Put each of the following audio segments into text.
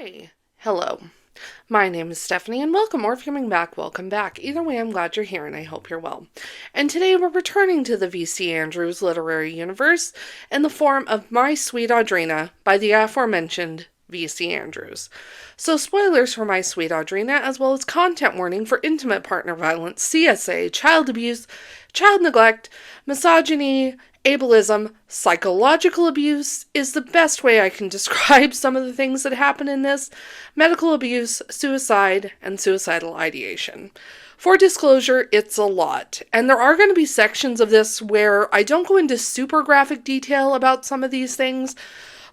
Hey, hello. My name is Stephanie and welcome, or if you're coming back, welcome back. Either way, I'm glad you're here and I hope you're well. And today we're returning to the V.C. Andrews literary universe in the form of My Sweet Audrina by the aforementioned V.C. Andrews. So spoilers for My Sweet Audrina, as well as content warning for intimate partner violence, CSA, child abuse, child neglect, misogyny, ableism, psychological abuse is the best way I can describe some of the things that happen in this, medical abuse, suicide, and suicidal ideation. For disclosure, it's a lot, and there are going to be sections of this where I don't go into super graphic detail about some of these things,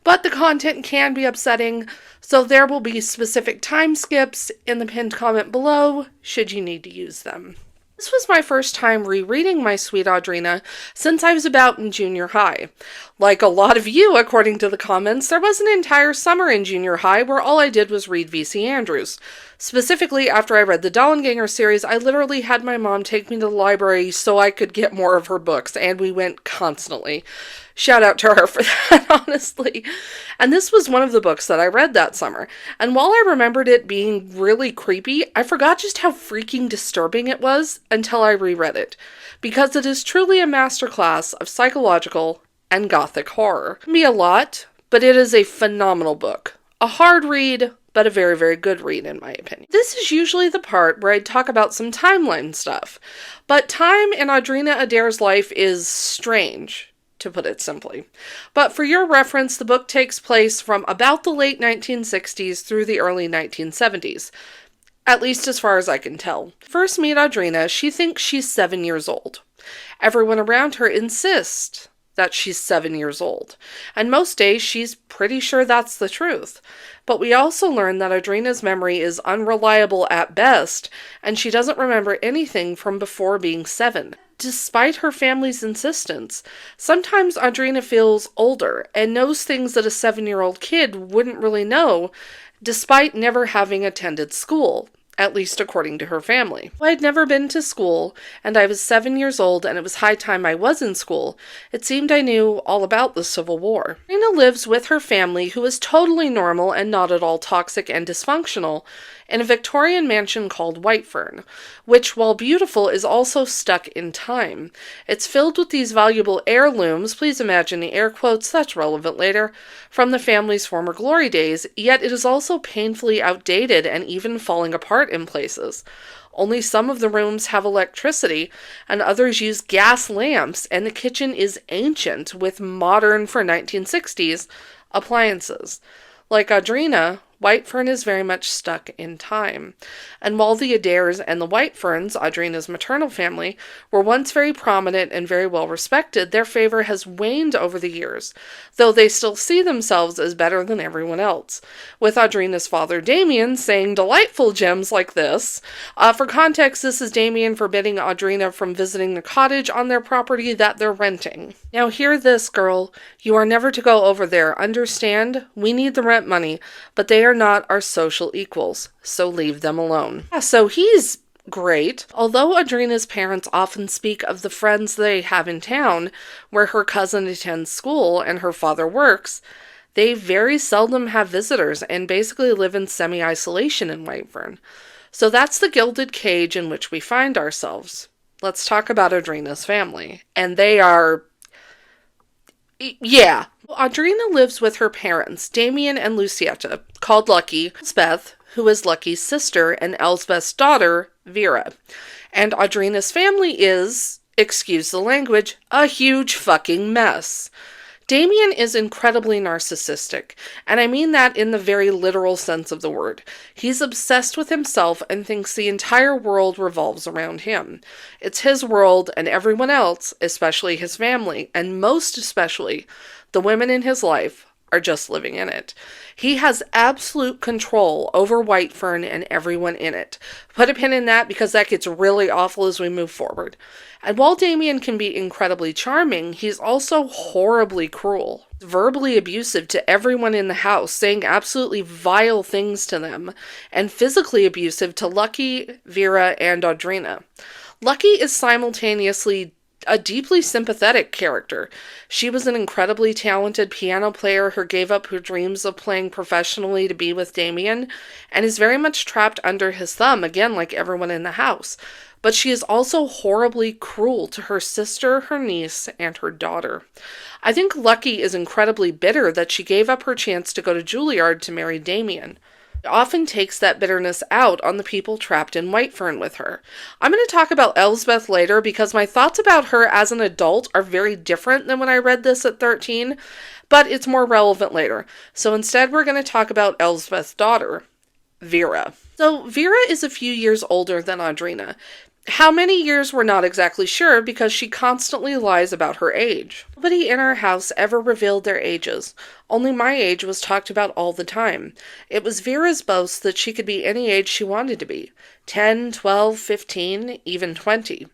but the content can be upsetting, so there will be specific time skips in the pinned comment below, should you need to use them. This was my first time rereading My Sweet Audrina since I was about in junior high. Like a lot of you, according to the comments, there was an entire summer in junior high where all I did was read V.C. Andrews. Specifically, after I read the Dollenganger series, I literally had my mom take me to the library so I could get more of her books, and we went constantly. Shout out to her for that, honestly. And this was one of the books that I read that summer. And while I remembered it being really creepy, I forgot just how freaking disturbing it was until I reread it. Because it is truly a masterclass of psychological and gothic horror. It can be a lot, but it is a phenomenal book. A hard read, but a very, very good read in my opinion. This is usually the part where I talk about some timeline stuff. But time in Audrina Adair's life is strange, to put it simply. But for your reference, the book takes place from about the late 1960s through the early 1970s. At least as far as I can tell. First meet Audrina, she thinks she's 7 years old. Everyone around her insists that she's 7 years old. And most days she's pretty sure that's the truth. But we also learn that Audrina's memory is unreliable at best, and she doesn't remember anything from before being 7. Despite her family's insistence, sometimes Audrina feels older and knows things that a 7-year-old kid wouldn't really know, despite never having attended school. At least according to her family. I had never been to school, and I was 7 years old, and it was high time I was in school. It seemed I knew all about the Civil War. Audrina lives with her family, who is totally normal and not at all toxic and dysfunctional, in a Victorian mansion called Whitefern, which, while beautiful, is also stuck in time. It's filled with these valuable heirlooms, please imagine the air quotes, that's relevant later, from the family's former glory days, yet it is also painfully outdated and even falling apart in places. Only some of the rooms have electricity, and others use gas lamps, and the kitchen is ancient, with modern, for 1960s, appliances. Like Audrina, Whitefern is very much stuck in time. And while the Adairs and the Whiteferns, Audrina's maternal family, were once very prominent and very well respected, their favor has waned over the years, though they still see themselves as better than everyone else. With Audrina's father, Damien, saying delightful gems like this. For context, this is Damien forbidding Audrina from visiting the cottage on their property that they're renting. Now hear this, girl. You are never to go over there. Understand? We need the rent money, but they are not our social equals, so leave them alone. Yeah, so he's great. Although Audrina's parents often speak of the friends they have in town, where her cousin attends school and her father works, they very seldom have visitors and basically live in semi-isolation in Whitefern. So that's the gilded cage in which we find ourselves. Let's talk about Audrina's family. And they are... yeah. Audrina lives with her parents, Damien and Lucietta, called Lucky, Elspeth, who is Lucky's sister, and Elspeth's daughter, Vera. And Audrina's family is, excuse the language, a huge fucking mess. Damien is incredibly narcissistic, and I mean that in the very literal sense of the word. He's obsessed with himself and thinks the entire world revolves around him. It's his world, and everyone else, especially his family, and most especially the women in his life, are just living in it. He has absolute control over Whitefern and everyone in it. Put a pin in that because that gets really awful as we move forward. And while Damien can be incredibly charming, he's also horribly cruel. Verbally abusive to everyone in the house, saying absolutely vile things to them, and physically abusive to Lucky, Vera, and Audrina. Lucky is simultaneously a deeply sympathetic character. She was an incredibly talented piano player who gave up her dreams of playing professionally to be with Damien, and is very much trapped under his thumb, again like everyone in the house. But she is also horribly cruel to her sister, her niece, and her daughter. I think Lucky is incredibly bitter that she gave up her chance to go to Juilliard to marry Damien. It often takes that bitterness out on the people trapped in Whitefern with her. I'm going to talk about Elsbeth later because my thoughts about her as an adult are very different than when I read this at 13, but it's more relevant later. So instead we're going to talk about Elsbeth's daughter, Vera. So Vera is a few years older than Audrina. How many years we're not exactly sure because she constantly lies about her age. Nobody in our house ever revealed their ages. Only my age was talked about all the time. It was Vera's boast that she could be any age she wanted to be. 10, 12, 15, even 20.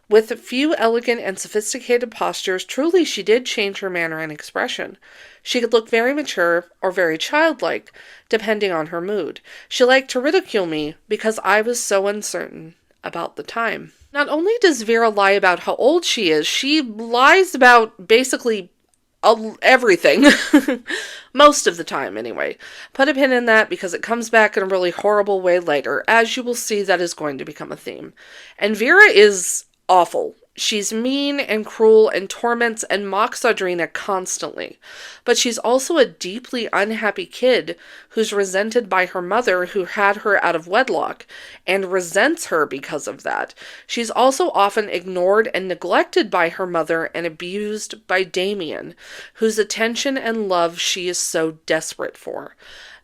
With a few elegant and sophisticated postures, truly she did change her manner and expression. She could look very mature or very childlike, depending on her mood. She liked to ridicule me because I was so uncertain about the time. Not only does Vera lie about how old she is, she lies about basically everything. Most of the time, anyway. Put a pin in that because it comes back in a really horrible way later. As you will see, that is going to become a theme. And Vera is awful. She's mean and cruel and torments and mocks Audrina constantly. But she's also a deeply unhappy kid who's resented by her mother who had her out of wedlock and resents her because of that. She's also often ignored and neglected by her mother and abused by Damien, whose attention and love she is so desperate for.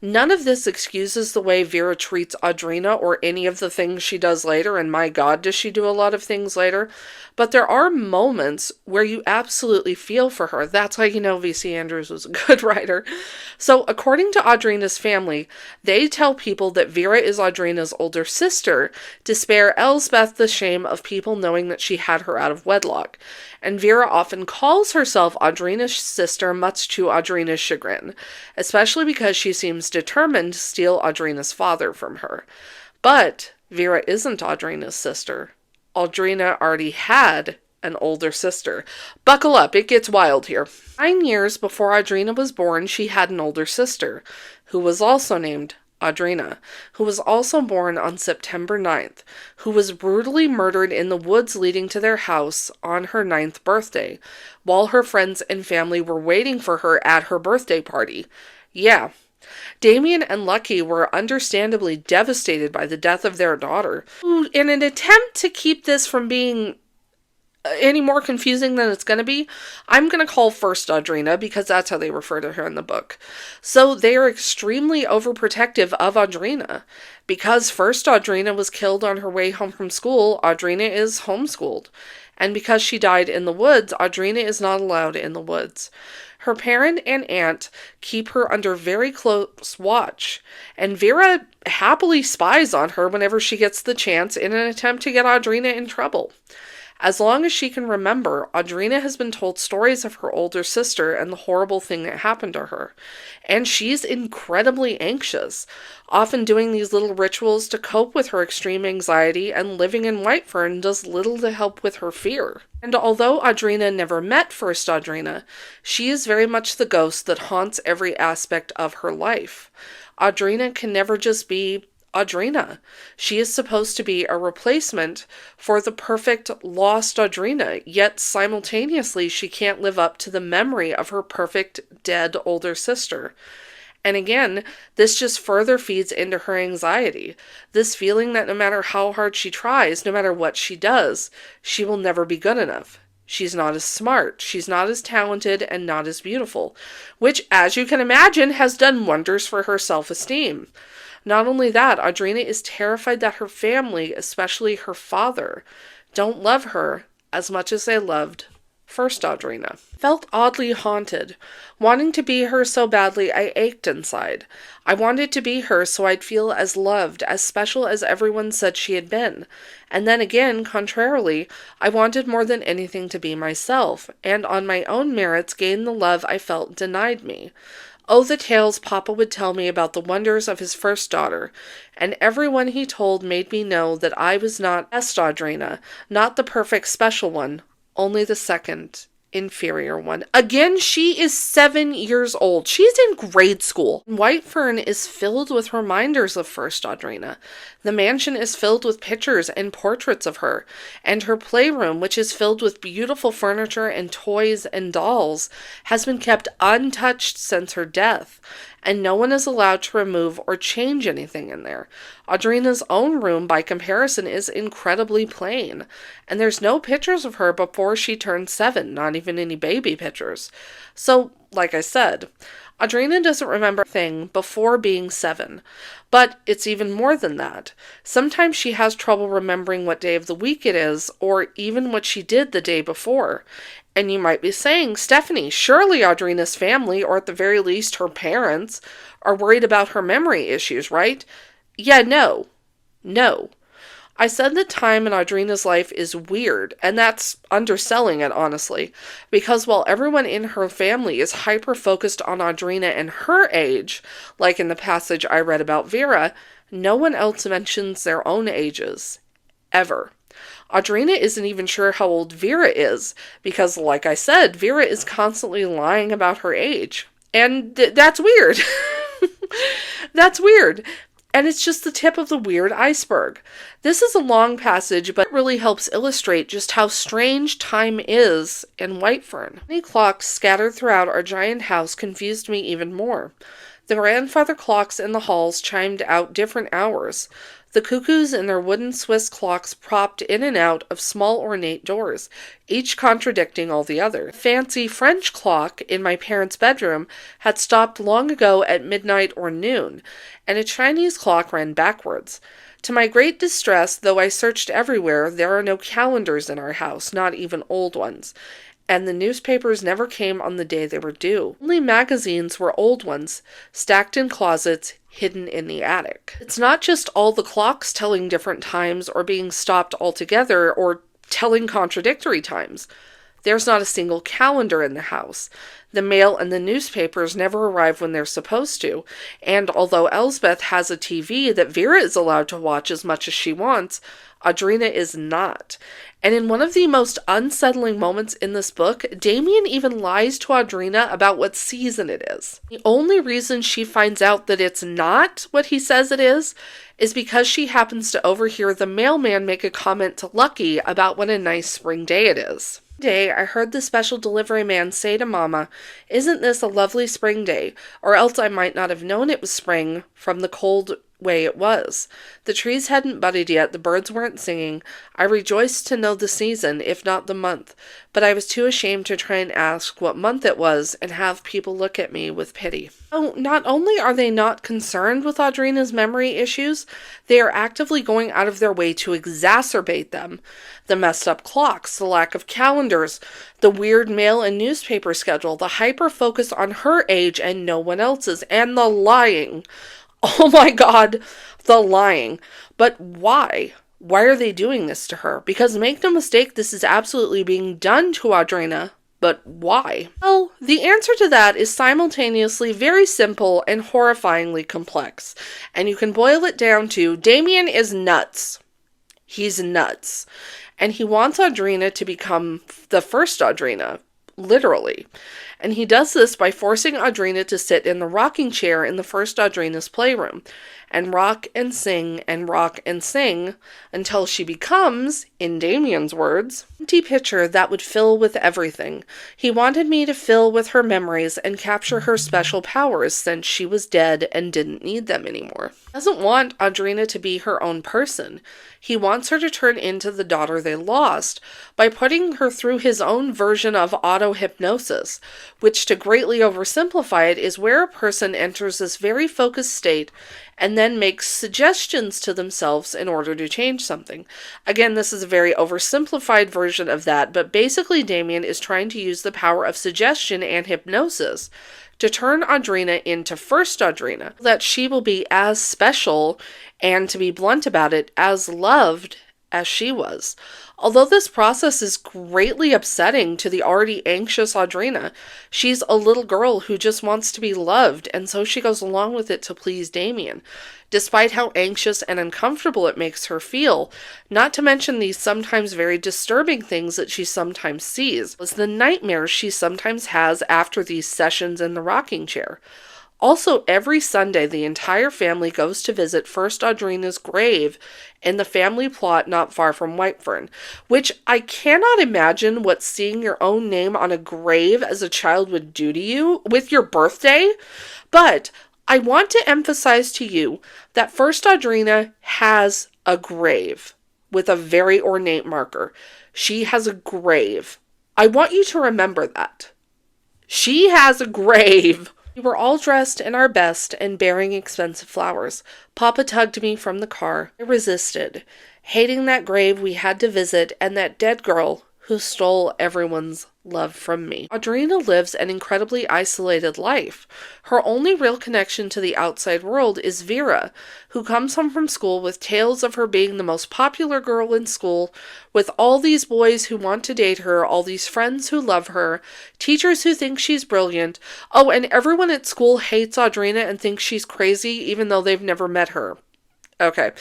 None of this excuses the way Vera treats Audrina or any of the things she does later, and my God, does she do a lot of things later. But there are moments where you absolutely feel for her. That's how you know V.C. Andrews was a good writer. So according to Audrina's family, they tell people that Vera is Audrina's older sister to spare Elsbeth the shame of people knowing that she had her out of wedlock. And Vera often calls herself Audrina's sister, much to Audrina's chagrin, especially because she seems determined to steal Audrina's father from her. But Vera isn't Audrina's sister. Audrina already had an older sister. Buckle up, it gets wild here. 9 years before Audrina was born, she had an older sister, who was also named Audrina, who was also born on September 9th, who was brutally murdered in the woods leading to their house on her 9th birthday, while her friends and family were waiting for her at her birthday party. Yeah. Damien and Lucky were understandably devastated by the death of their daughter, who, in an attempt to keep this from being any more confusing than it's going to be, I'm going to call first Audrina because that's how they refer to her in the book. So they are extremely overprotective of Audrina. Because first Audrina was killed on her way home from school, Audrina is homeschooled. And because she died in the woods, Audrina is not allowed in the woods. Her parent and aunt keep her under very close watch, and Vera happily spies on her whenever she gets the chance in an attempt to get Audrina in trouble. As long as she can remember, Audrina has been told stories of her older sister and the horrible thing that happened to her. And she's incredibly anxious, often doing these little rituals to cope with her extreme anxiety, and living in Whitefern does little to help with her fear. And although Audrina never met first Audrina, she is very much the ghost that haunts every aspect of her life. Audrina can never just be Audrina. She is supposed to be a replacement for the perfect lost Audrina, yet simultaneously she can't live up to the memory of her perfect dead older sister. And again, this just further feeds into her anxiety. This feeling that no matter how hard she tries, no matter what she does, she will never be good enough. She's not as smart, she's not as talented, and not as beautiful, which, as you can imagine, has done wonders for her self-esteem. Not only that, Audrina is terrified that her family, especially her father, don't love her as much as they loved first Audrina. Felt oddly haunted. Wanting to be her so badly, I ached inside. I wanted to be her so I'd feel as loved, as special as everyone said she had been. And then again, contrarily, I wanted more than anything to be myself, and on my own merits gain the love I felt denied me. Oh, the tales Papa would tell me about the wonders of his first daughter, and everyone he told made me know that I was not best Audrina, not the perfect special one, only the second inferior one. Again, she is 7 years old. She's in grade school. White Fern is filled with reminders of first Audrina. The mansion is filled with pictures and portraits of her, and her playroom, which is filled with beautiful furniture and toys and dolls, has been kept untouched since her death, and no one is allowed to remove or change anything in there. Audrina's own room, by comparison, is incredibly plain, and there's no pictures of her before she turned 7, not even any baby pictures. So, like I said, Audrina doesn't remember a thing before being 7, but it's even more than that. Sometimes she has trouble remembering what day of the week it is, or even what she did the day before. And you might be saying, Stephanie, surely Audrina's family, or at the very least her parents, are worried about her memory issues, right? Yeah, no. I said that time in Audrina's life is weird, and that's underselling it, honestly, because while everyone in her family is hyper-focused on Audrina and her age, like in the passage I read about Vera, no one else mentions their own ages. Ever. Audrina isn't even sure how old Vera is, because, like I said, Vera is constantly lying about her age. And that's weird. That's weird. And it's just the tip of the weird iceberg. This is a long passage, but it really helps illustrate just how strange time is in White Fern. Many clocks scattered throughout our giant house confused me even more. The grandfather clocks in the halls chimed out different hours. The cuckoos in their wooden Swiss clocks propped in and out of small ornate doors, each contradicting all the other. The fancy French clock in my parents' bedroom had stopped long ago at midnight or noon, and a Chinese clock ran backwards. To my great distress, though I searched everywhere, there are no calendars in our house, not even old ones. And the newspapers never came on the day they were due. Only magazines were old ones, stacked in closets, hidden in the attic. It's not just all the clocks telling different times or being stopped altogether or telling contradictory times. There's not a single calendar in the house. The mail and the newspapers never arrive when they're supposed to, and although Elsbeth has a TV that Vera is allowed to watch as much as she wants, Audrina is not. And in one of the most unsettling moments in this book, Damien even lies to Audrina about what season it is. The only reason she finds out that it's not what he says it is because she happens to overhear the mailman make a comment to Lucky about what a nice spring day it is. One day, I heard the special delivery man say to Mama, "Isn't this a lovely spring day? Or else I might not have known it was spring from the cold way it was. The trees hadn't budded yet, the birds weren't singing. I rejoiced to know the season, if not the month, but I was too ashamed to try and ask what month it was and have people look at me with pity." Oh, not only are they not concerned with Audrina's memory issues, they are actively going out of their way to exacerbate them. The messed up clocks, the lack of calendars, the weird mail and newspaper schedule, the hyper-focus on her age and no one else's, and the lying. Oh my God, the lying. But why? Why are they doing this to her? Because make no mistake, this is absolutely being done to Audrina. But why? Well, the answer to that is simultaneously very simple and horrifyingly complex. And you can boil it down to Damien is nuts. He's nuts. And he wants Audrina to become the first Audrina, literally. And he does this by forcing Audrina to sit in the rocking chair in the first Audrina's playroom, and rock and sing until she becomes, in Damien's words, an empty pitcher that would fill with everything. He wanted me to fill with her memories and capture her special powers since she was dead and didn't need them anymore. He doesn't want Audrina to be her own person. He wants her to turn into the daughter they lost by putting her through his own version of auto-hypnosis, which, to greatly oversimplify it, is where a person enters this very focused state and then makes suggestions to themselves in order to change something. Again, this is a very oversimplified version of that, but basically Damien is trying to use the power of suggestion and hypnosis to turn Audrina into first Audrina, that she will be as special and, to be blunt about it, as loved as she was. Although this process is greatly upsetting to the already anxious Audrina, she's a little girl who just wants to be loved, and so she goes along with it to please Damien, despite how anxious and uncomfortable it makes her feel, not to mention these sometimes very disturbing things that she sometimes sees, was the nightmares she sometimes has after these sessions in the rocking chair. Also, every Sunday, the entire family goes to visit First Audrina's grave in the family plot not far from Whitefern, which I cannot imagine what seeing your own name on a grave as a child would do to you with your birthday. But I want to emphasize to you that First Audrina has a grave with a very ornate marker. She has a grave. I want you to remember that. She has a grave. We were all dressed in our best and bearing expensive flowers. Papa tugged me from the car. I resisted, hating that grave we had to visit and that dead girl who stole everyone's love from me. Audrina lives an incredibly isolated life. Her only real connection to the outside world is Vera, who comes home from school with tales of her being the most popular girl in school, with all these boys who want to date her, all these friends who love her, teachers who think she's brilliant. Oh, and everyone at school hates Audrina and thinks she's crazy, even though they've never met her. Okay.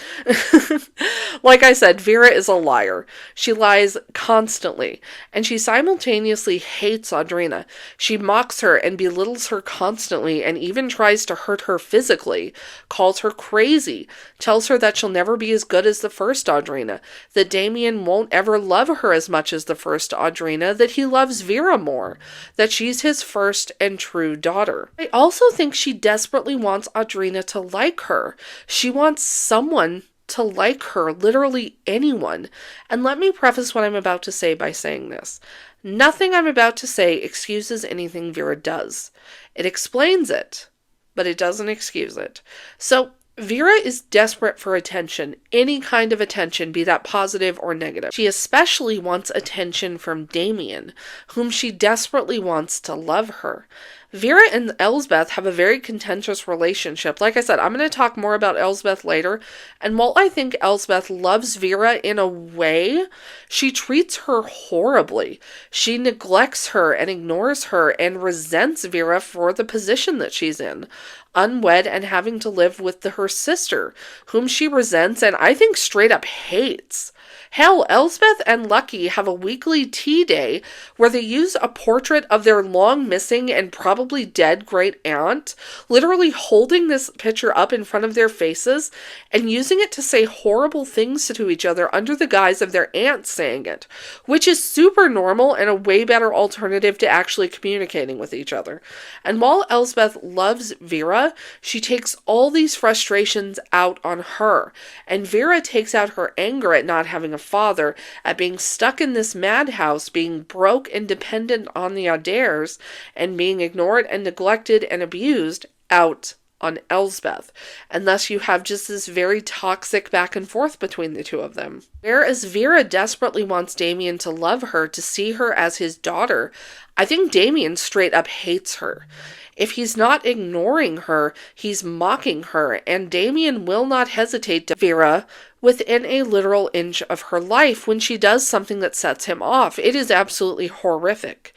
Like I said, Vera is a liar. She lies constantly, and she simultaneously hates Audrina. She mocks her and belittles her constantly and even tries to hurt her physically, calls her crazy, tells her that she'll never be as good as the first Audrina, that Damien won't ever love her as much as the first Audrina, that he loves Vera more, that she's his first and true daughter. I also think she desperately wants Audrina to like her. She wants someone to like her, literally anyone. And let me preface what I'm about to say by saying this. Nothing I'm about to say excuses anything Vera does. It explains it, but it doesn't excuse it. So Vera is desperate for attention, any kind of attention, be that positive or negative. She especially wants attention from Damien, whom she desperately wants to love her. Vera and Elsbeth have a very contentious relationship. Like I said, I'm going to talk more about Elsbeth later, and while I think Elsbeth loves Vera in a way, she treats her horribly. She neglects her and ignores her and resents Vera for the position that she's in, unwed and having to live with her sister, whom she resents and I think straight up hates. Hell, Elsbeth and Lucky have a weekly tea day where they use a portrait of their long missing and probably dead great aunt, literally holding this picture up in front of their faces and using it to say horrible things to each other under the guise of their aunt saying it, which is super normal and a way better alternative to actually communicating with each other. And while Elsbeth loves Vera, she takes all these frustrations out on her, and Vera takes out her anger at not having a father, at being stuck in this madhouse, being broke and dependent on the Adaires, and being ignored and neglected and abused out on Elsbeth. And thus you have just this very toxic back and forth between the two of them. Whereas Vera desperately wants Damien to love her, to see her as his daughter, I think Damien straight up hates her. If he's not ignoring her, he's mocking her, and Damien will not hesitate to Vera within a literal inch of her life when she does something that sets him off. It is absolutely horrific.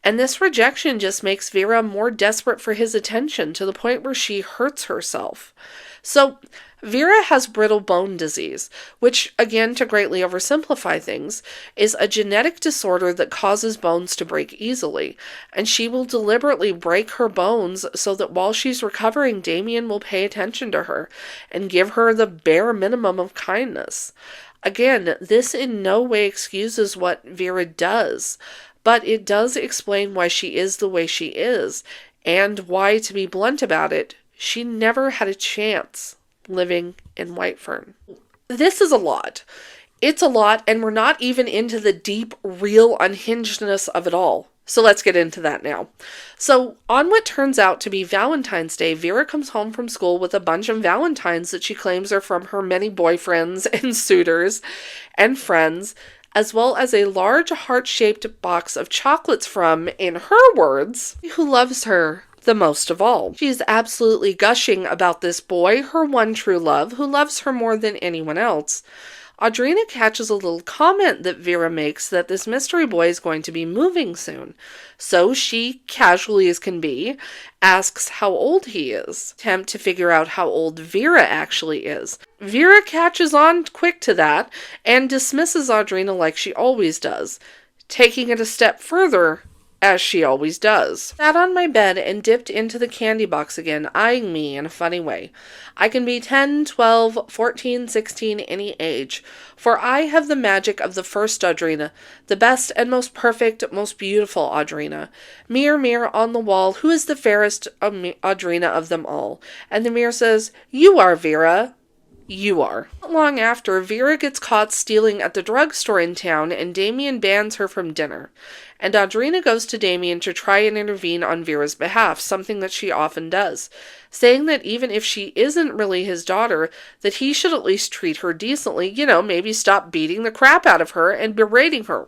And this rejection just makes Vera more desperate for his attention to the point where she hurts herself. So Vera has brittle bone disease, which, again, to greatly oversimplify things, is a genetic disorder that causes bones to break easily, and she will deliberately break her bones so that while she's recovering, Damien will pay attention to her and give her the bare minimum of kindness. Again, this in no way excuses what Vera does, but it does explain why she is the way she is, and why, to be blunt about it, she never had a chance living in Whitefern. This is a lot. It's a lot, and we're not even into the deep, real unhingedness of it all. So let's get into that now. So on what turns out to be Valentine's Day, Vera comes home from school with a bunch of Valentines that she claims are from her many boyfriends and suitors and friends, as well as a large heart-shaped box of chocolates from, in her words, who loves her the most of all. She's absolutely gushing about this boy, her one true love, who loves her more than anyone else. Audrina catches a little comment that Vera makes that this mystery boy is going to be moving soon. So she, casually as can be, asks how old he is. Attempt to figure out how old Vera actually is. Vera catches on quick to that and dismisses Audrina like she always does, taking it a step further, as she always does. Sat on my bed and dipped into the candy box again, eyeing me in a funny way. I can be 10, 12, 14, 16, any age, for I have the magic of the first Audrina, the best and most perfect, most beautiful Audrina. Mirror, mirror on the wall, who is the fairest Audrina of them all? And the mirror says, "You are, Vera. You are." Not long after, Vera gets caught stealing at the drugstore in town and Damien bans her from dinner. And Audrina goes to Damien to try and intervene on Vera's behalf, something that she often does, saying that even if she isn't really his daughter, that he should at least treat her decently, maybe stop beating the crap out of her and berating her.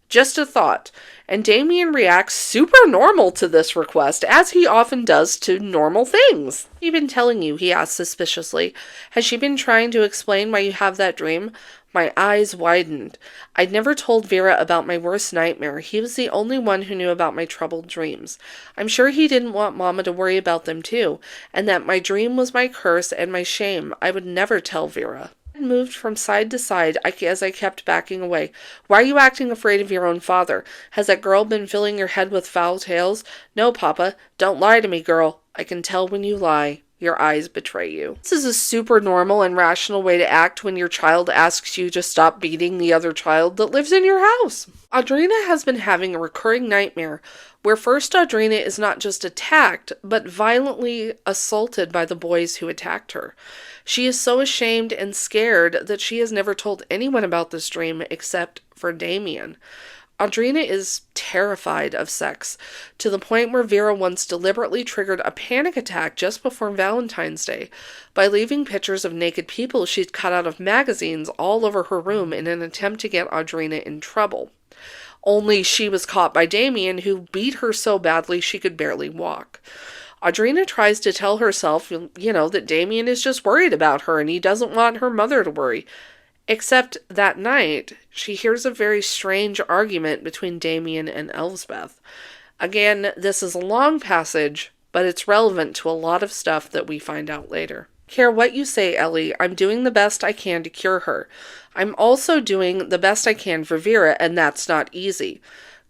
Just a thought. And Damien reacts super normal to this request, as he often does to normal things. "Has she been telling you?" he asks suspiciously. "Has she been trying to explain why you have that dream?" My eyes widened. I'd never told Vera about my worst nightmare. He was the only one who knew about my troubled dreams. I'm sure he didn't want Mama to worry about them too, and that my dream was my curse and my shame. I would never tell Vera. I moved from side to side as I kept backing away. "Why are you acting afraid of your own father? Has that girl been filling your head with foul tales?" "No, Papa. Don't lie to me, girl. I can tell when you lie. Your eyes betray you." This is a super normal and rational way to act when your child asks you to stop beating the other child that lives in your house. Audrina has been having a recurring nightmare where first Audrina is not just attacked, but violently assaulted by the boys who attacked her. She is so ashamed and scared that she has never told anyone about this dream except for Damien. Audrina is terrified of sex, to the point where Vera once deliberately triggered a panic attack just before Valentine's Day by leaving pictures of naked people she'd cut out of magazines all over her room in an attempt to get Audrina in trouble. Only she was caught by Damien, who beat her so badly she could barely walk. Audrina tries to tell herself, that Damien is just worried about her and he doesn't want her mother to worry. Except that night, she hears a very strange argument between Damien and Elsbeth. Again, this is a long passage, but it's relevant to a lot of stuff that we find out later. "Care what you say, Ellie. I'm doing the best I can to cure her. I'm also doing the best I can for Vera, and that's not easy.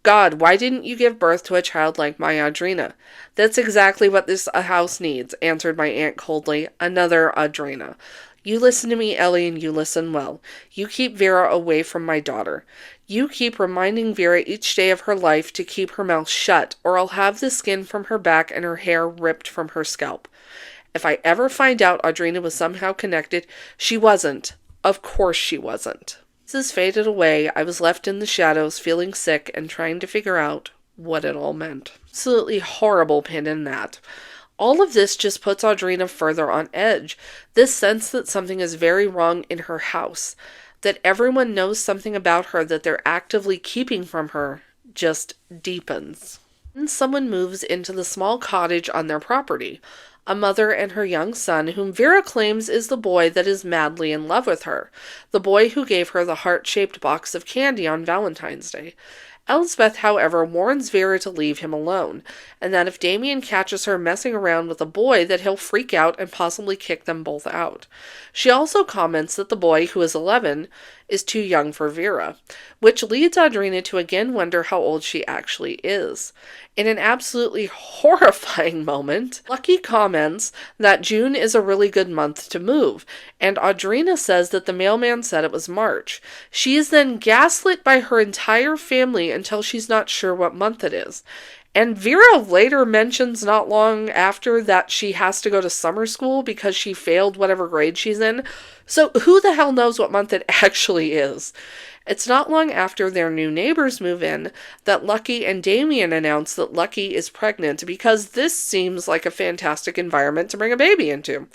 God, why didn't you give birth to a child like my Audrina?" "That's exactly what this house needs," answered my aunt coldly. "Another Audrina. You listen to me, Ellie, and you listen well. You keep Vera away from my daughter. You keep reminding Vera each day of her life to keep her mouth shut, or I'll have the skin from her back and her hair ripped from her scalp. If I ever find out Audrina was somehow connected, she wasn't. Of course she wasn't." This faded away. I was left in the shadows, feeling sick and trying to figure out what it all meant. Absolutely horrible pin in that. All of this just puts Audrina further on edge. This sense that something is very wrong in her house, that everyone knows something about her that they're actively keeping from her, just deepens. Then someone moves into the small cottage on their property, a mother and her young son, whom Vera claims is the boy that is madly in love with her, the boy who gave her the heart-shaped box of candy on Valentine's Day. Elsbeth, however, warns Vera to leave him alone, and that if Damien catches her messing around with a boy, that he'll freak out and possibly kick them both out. She also comments that the boy, who is 11, is too young for Vera, which leads Audrina to again wonder how old she actually is. In an absolutely horrifying moment, Lucky comments that June is a really good month to move, and Audrina says that the mailman said it was March. She is then gaslit by her entire family until she's not sure what month it is. And Vera later mentions not long after that she has to go to summer school because she failed whatever grade she's in. So who the hell knows what month it actually is? It's not long after their new neighbors move in that Lucky and Damien announce that Lucky is pregnant, because this seems like a fantastic environment to bring a baby into.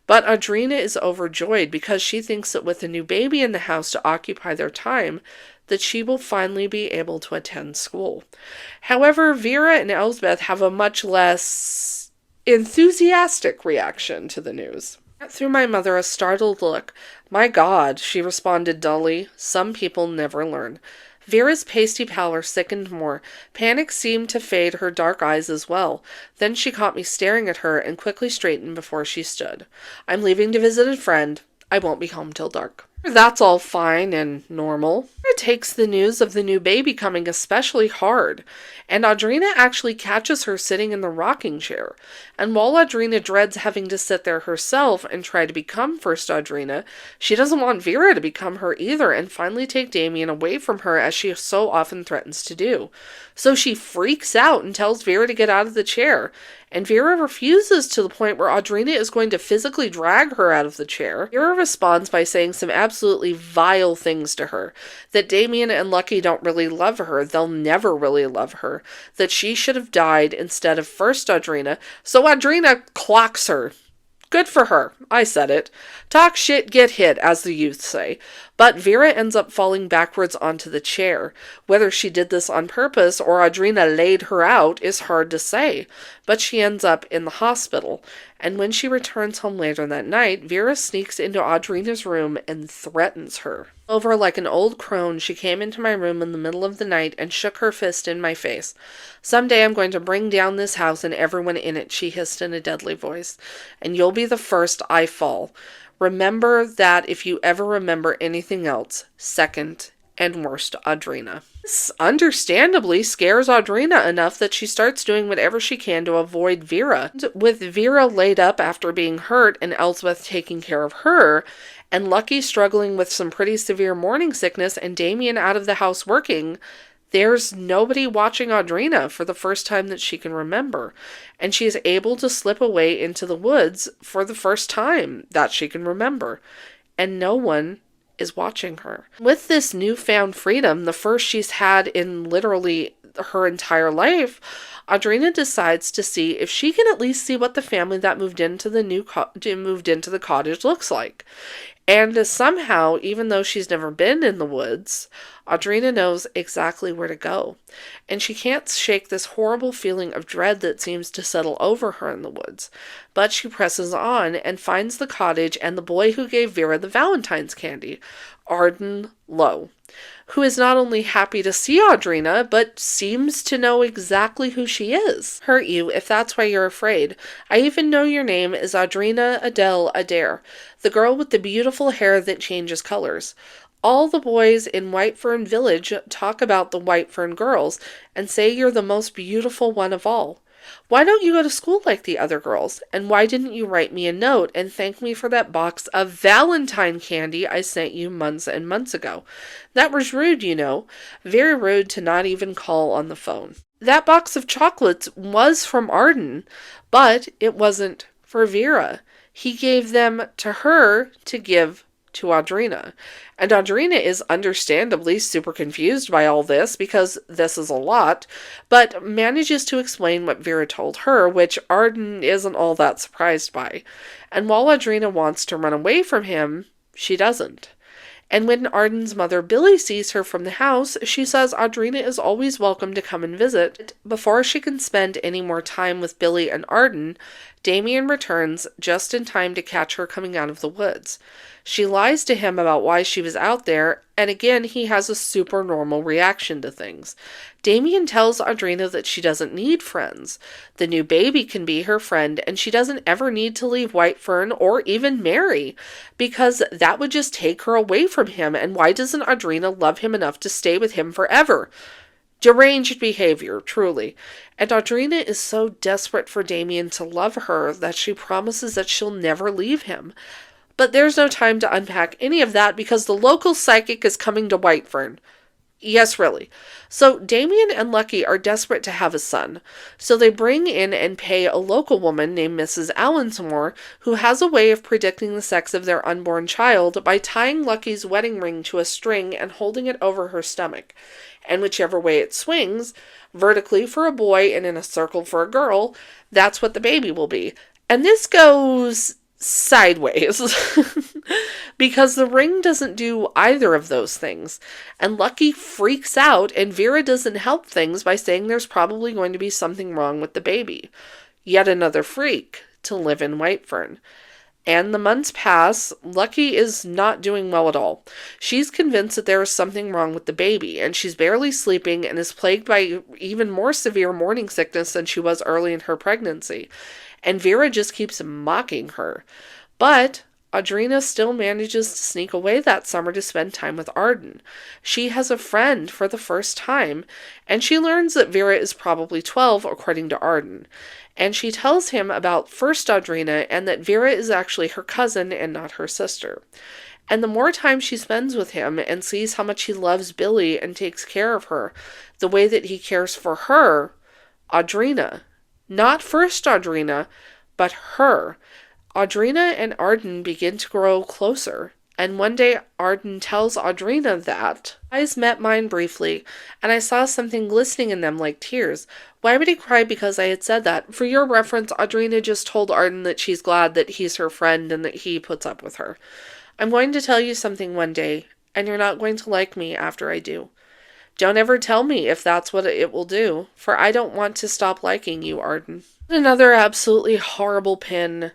But Audrina is overjoyed because she thinks that with a new baby in the house to occupy their time, that she will finally be able to attend school. However, Vera and Elsbeth have a much less enthusiastic reaction to the news. Threw my mother a startled look. "My God," she responded dully. "Some people never learn." Vera's pasty pallor thickened more. Panic seemed to fade her dark eyes as well. Then she caught me staring at her and quickly straightened before she stood. "I'm leaving to visit a friend. I won't be home till dark." That's all fine and normal. It takes the news of the new baby coming especially hard, and Audrina actually catches her sitting in the rocking chair. And while Audrina dreads having to sit there herself and try to become First Audrina, she doesn't want Vera to become her either and finally take Damien away from her as she so often threatens to do. So she freaks out and tells Vera to get out of the chair. And Vera refuses to the point where Audrina is going to physically drag her out of the chair. Vera responds by saying some absolutely vile things to her. That Damien and Lucky don't really love her. They'll never really love her. That she should have died instead of First Audrina. So Audrina clocks her. Good for her. I said it. Talk shit, get hit, as the youth say. But Vera ends up falling backwards onto the chair. Whether she did this on purpose or Audrina laid her out is hard to say. But she ends up in the hospital. And when she returns home later that night, Vera sneaks into Audrina's room and threatens her. Over like an old crone, she came into my room in the middle of the night and shook her fist in my face. "Someday I'm going to bring down this house and everyone in it," she hissed in a deadly voice. "And you'll be the first I fall. Remember that if you ever remember anything else. Second and worst, Audrina." This understandably scares Audrina enough that she starts doing whatever she can to avoid Vera. With Vera laid up after being hurt and Elsbeth taking care of her, and Lucky struggling with some pretty severe morning sickness and Damien out of the house working, there's nobody watching Audrina for the first time that she can remember. And she is able to slip away into the woods for the first time that she can remember. And no one is watching her. With this newfound freedom, the first she's had in literally her entire life, Audrina decides to see if she can at least see what the family that moved into the cottage looks like. And somehow, even though she's never been in the woods, Audrina knows exactly where to go. And she can't shake this horrible feeling of dread that seems to settle over her in the woods. But she presses on and finds the cottage and the boy who gave Vera the Valentine's candy, Arden Lowe, who is not only happy to see Audrina, but seems to know exactly who she is. Hurt you, if that's why you're afraid. I even know your name is Audrina Adele Adair, the girl with the beautiful hair that changes colors. All the boys in Whitefern Village talk about the Whitefern girls and say you're the most beautiful one of all. Why don't you go to school like the other girls? And why didn't you write me a note and thank me for that box of Valentine candy I sent you months and months ago? That was rude, you know. Very rude to not even call on the phone. That box of chocolates was from Arden, but it wasn't for Vera. He gave them to her to give to Audrina. And Audrina is understandably super confused by all this because this is a lot, but manages to explain what Vera told her, which Arden isn't all that surprised by. And while Audrina wants to run away from him, she doesn't. And when Arden's mother Billy sees her from the house, she says Audrina is always welcome to come and visit. Before she can spend any more time with Billy and Arden, Damien returns just in time to catch her coming out of the woods. She lies to him about why she was out there, and again he has a super normal reaction to things. Damien tells Audrina that she doesn't need friends. The new baby can be her friend, and she doesn't ever need to leave Whitefern or even marry, because that would just take her away from him, and why doesn't Audrina love him enough to stay with him forever? Deranged behavior, truly. And Audrina is so desperate for Damien to love her that she promises that she'll never leave him. But there's no time to unpack any of that because the local psychic is coming to Whitefern. Yes, really. So Damien and Lucky are desperate to have a son. So they bring in and pay a local woman named Mrs. Allensmore, who has a way of predicting the sex of their unborn child by tying Lucky's wedding ring to a string and holding it over her stomach. And whichever way it swings, vertically for a boy and in a circle for a girl, that's what the baby will be. And this goes sideways because the ring doesn't do either of those things, and Lucky freaks out, and Vera doesn't help things by saying there's probably going to be something wrong with the baby. Yet another freak to live in Whitefern. And the months pass. Lucky is not doing well at all. She's convinced that there is something wrong with the baby, and she's barely sleeping and is plagued by even more severe morning sickness than she was early in her pregnancy. And Vera just keeps mocking her. But Audrina still manages to sneak away that summer to spend time with Arden. She has a friend for the first time, and she learns that Vera is probably 12, according to Arden. And she tells him about first Audrina and that Vera is actually her cousin and not her sister. And the more time she spends with him and sees how much he loves Billy and takes care of her, the way that he cares for her, Audrina, not first Audrina, but her, Audrina and Arden begin to grow closer. And one day Arden tells Audrina that, "Eyes met mine briefly, and I saw something glistening in them like tears. Why would he cry because I had said that? For your reference, Audrina just told Arden that she's glad that he's her friend and that he puts up with her. I'm going to tell you something one day, and you're not going to like me after I do. Don't ever tell me if that's what it will do, for I don't want to stop liking you, Arden." Another absolutely horrible pin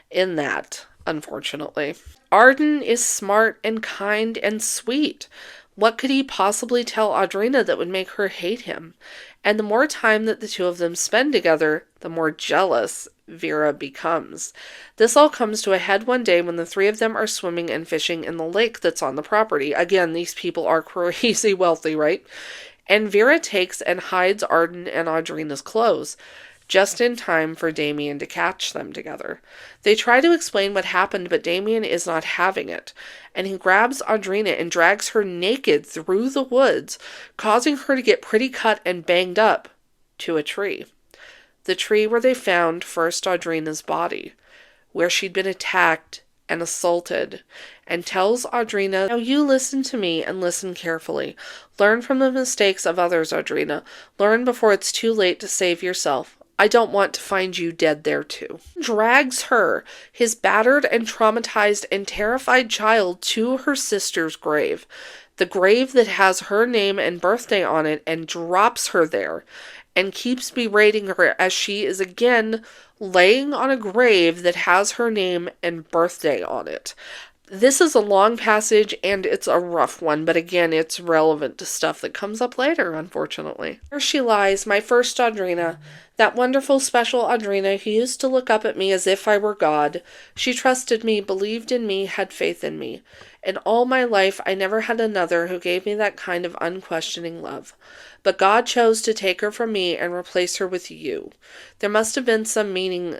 in that, unfortunately. Arden is smart and kind and sweet. What could he possibly tell Audrina that would make her hate him? And the more time that the two of them spend together, the more jealous Vera becomes. This all comes to a head one day when the three of them are swimming and fishing in the lake that's on the property. Again, these people are crazy wealthy, right? And Vera takes and hides Arden and Audrina's clothes, just in time for Damien to catch them together. They try to explain what happened, but Damien is not having it, and he grabs Audrina and drags her naked through the woods, causing her to get pretty cut and banged up to a tree. The tree where they found first Audrina's body, where she'd been attacked and assaulted, and tells Audrina, "Now you listen to me and listen carefully. Learn from the mistakes of others, Audrina. Learn before it's too late to save yourself. I don't want to find you dead there too." Drags her, his battered and traumatized and terrified child, to her sister's grave. The grave that has her name and birthday on it, and drops her there, and keeps berating her as she is again laying on a grave that has her name and birthday on it. This is a long passage, and it's a rough one, but again, it's relevant to stuff that comes up later, unfortunately. There she lies, my first Audrina, that wonderful special Audrina who used to look up at me as if I were God. She trusted me, believed in me, had faith in me. In all my life, I never had another who gave me that kind of unquestioning love. But God chose to take her from me and replace her with you. There must have been some meaning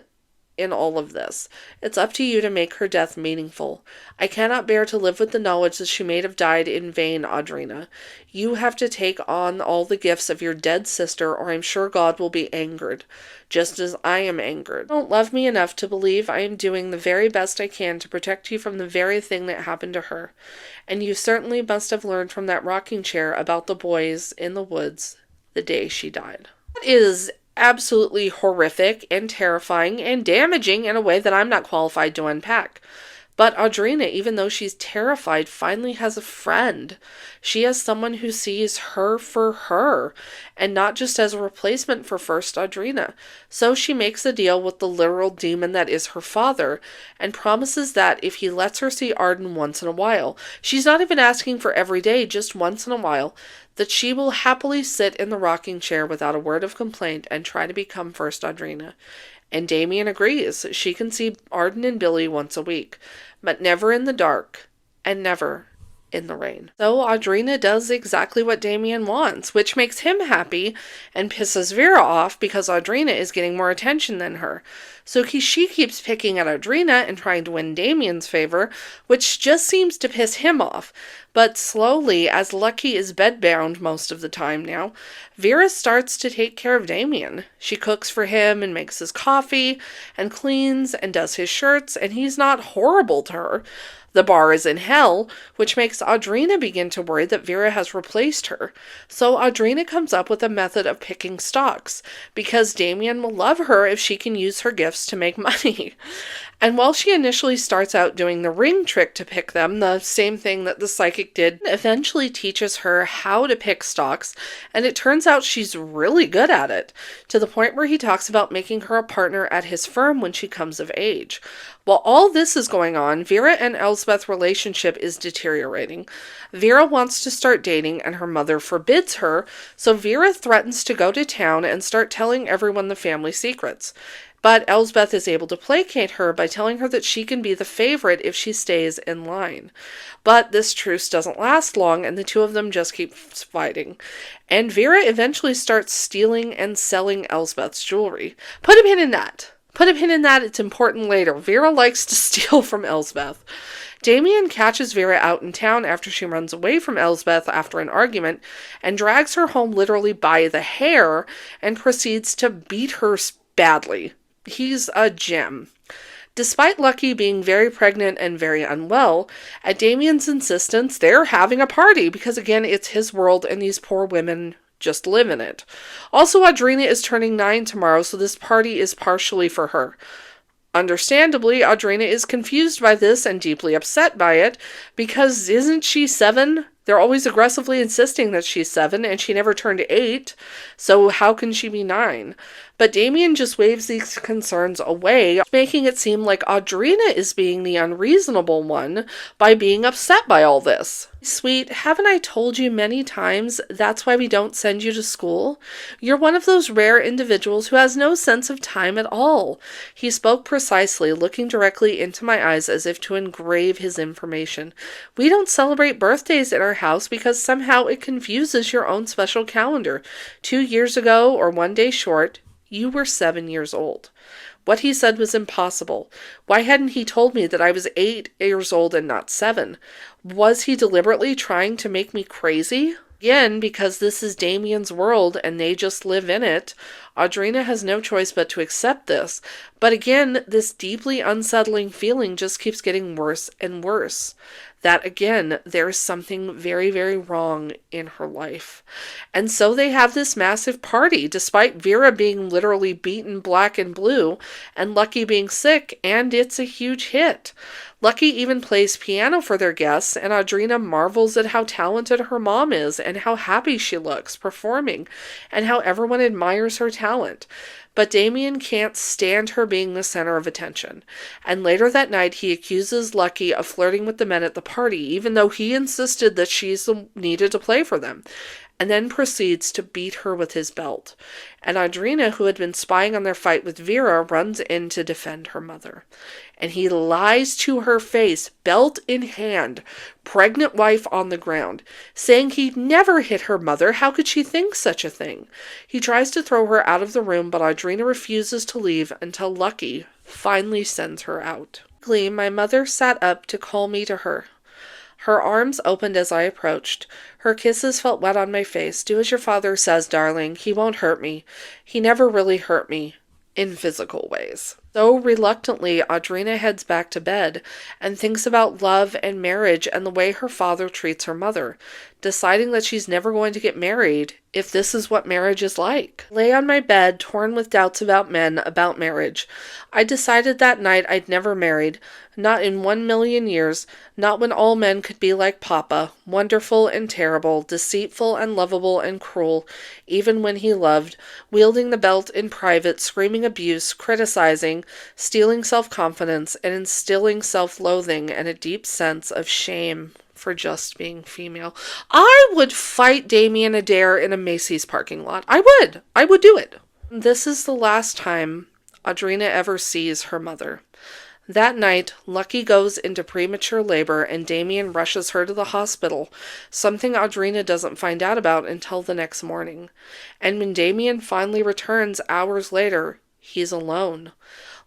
in all of this. It's up to you to make her death meaningful. I cannot bear to live with the knowledge that she may have died in vain, Audrina. You have to take on all the gifts of your dead sister, or I'm sure God will be angered, just as I am angered. You don't love me enough to believe I am doing the very best I can to protect you from the very thing that happened to her. And you certainly must have learned from that rocking chair about the boys in the woods the day she died. That is absolutely horrific and terrifying and damaging in a way that I'm not qualified to unpack. But Audrina, even though she's terrified, finally has a friend. She has someone who sees her for her, and not just as a replacement for first Audrina. So she makes a deal with the literal demon that is her father, and promises that if he lets her see Arden once in a while, she's not even asking for every day, just once in a while, that she will happily sit in the rocking chair without a word of complaint and try to become first Audrina. And Damien agrees. She can see Arden and Billy once a week, but never in the dark, and never in the rain. So Audrina does exactly what Damien wants, which makes him happy and pisses Vera off because Audrina is getting more attention than her. So she keeps picking at Audrina and trying to win Damien's favor, which just seems to piss him off. But slowly, as Lucky is bedbound most of the time now, Vera starts to take care of Damien. She cooks for him and makes his coffee and cleans and does his shirts, and he's not horrible to her. The bar is in hell, which makes Audrina begin to worry that Vera has replaced her. So Audrina comes up with a method of picking stocks, because Damien will love her if she can use her gifts to make money. And while she initially starts out doing the ring trick to pick them, the same thing that the psychic did, eventually teaches her how to pick stocks, and it turns out she's really good at it, to the point where he talks about making her a partner at his firm when she comes of age. While all this is going on, Vera and Elsbeth's relationship is deteriorating. Vera wants to start dating, and her mother forbids her, so Vera threatens to go to town and start telling everyone the family secrets. But Elsbeth is able to placate her by telling her that she can be the favorite if she stays in line. But this truce doesn't last long, and the two of them just keep fighting. And Vera eventually starts stealing and selling Elsbeth's jewelry. Put a pin in that. Put a pin in that. It's important later. Vera likes to steal from Elsbeth. Damien catches Vera out in town after she runs away from Elsbeth after an argument and drags her home literally by the hair and proceeds to beat her badly. He's a gem. Despite Lucky being very pregnant and very unwell, at Damien's insistence, they're having a party because, again, it's his world and these poor women just live in it. Also, Audrina is turning 9 tomorrow, so this party is partially for her. Understandably, Audrina is confused by this and deeply upset by it, because isn't she 7? They're always aggressively insisting that she's 7, and she never turned 8, so how can she be 9? But Damien just waves these concerns away, making it seem like Audrina is being the unreasonable one by being upset by all this. Sweet, haven't I told you many times that's why we don't send you to school? You're one of those rare individuals who has no sense of time at all. He spoke precisely, looking directly into my eyes as if to engrave his information. We don't celebrate birthdays in our house because somehow it confuses your own special calendar. 2 years ago, or 1 day short, you were 7 years old. What he said was impossible. Why hadn't he told me that I was 8 years old and not 7? Was he deliberately trying to make me crazy? Again, because this is Damien's world and they just live in it, Audrina has no choice but to accept this. But again, this deeply unsettling feeling just keeps getting worse and worse. That again, there is something very, very wrong in her life. And so they have this massive party, despite Vera being literally beaten black and blue, and Lucky being sick, and it's a huge hit. Lucky even plays piano for their guests, and Audrina marvels at how talented her mom is, and how happy she looks performing, and how everyone admires her talent. But Damien can't stand her being the center of attention. And later that night, he accuses Lucky of flirting with the men at the party, even though he insisted that she's needed to play for them, and then proceeds to beat her with his belt. And Audrina, who had been spying on their fight with Vera, runs in to defend her mother. And he lies to her face, belt in hand, pregnant wife on the ground, saying he'd never hit her mother. How could she think such a thing? He tries to throw her out of the room, but Audrina refuses to leave until Lucky finally sends her out. My mother sat up to call me to her. Her arms opened as I approached. Her kisses felt wet on my face. Do as your father says, darling. He won't hurt me. He never really hurt me in physical ways. So reluctantly, Audrina heads back to bed and thinks about love and marriage and the way her father treats her mother, deciding that she's never going to get married if this is what marriage is like. I lay on my bed, torn with doubts about men, about marriage. I decided that night I'd never married, not in 1,000,000 years, not when all men could be like Papa, wonderful and terrible, deceitful and lovable and cruel, even when he loved, wielding the belt in private, screaming abuse, criticizing, stealing self-confidence, and instilling self-loathing and a deep sense of shame for just being female. I would fight Damien Adair in a Macy's parking lot. I would do it. This is the last time Audrina ever sees her mother. That night, Lucky goes into premature labor and Damien rushes her to the hospital, something Audrina doesn't find out about until the next morning. And when Damien finally returns hours later, he's alone.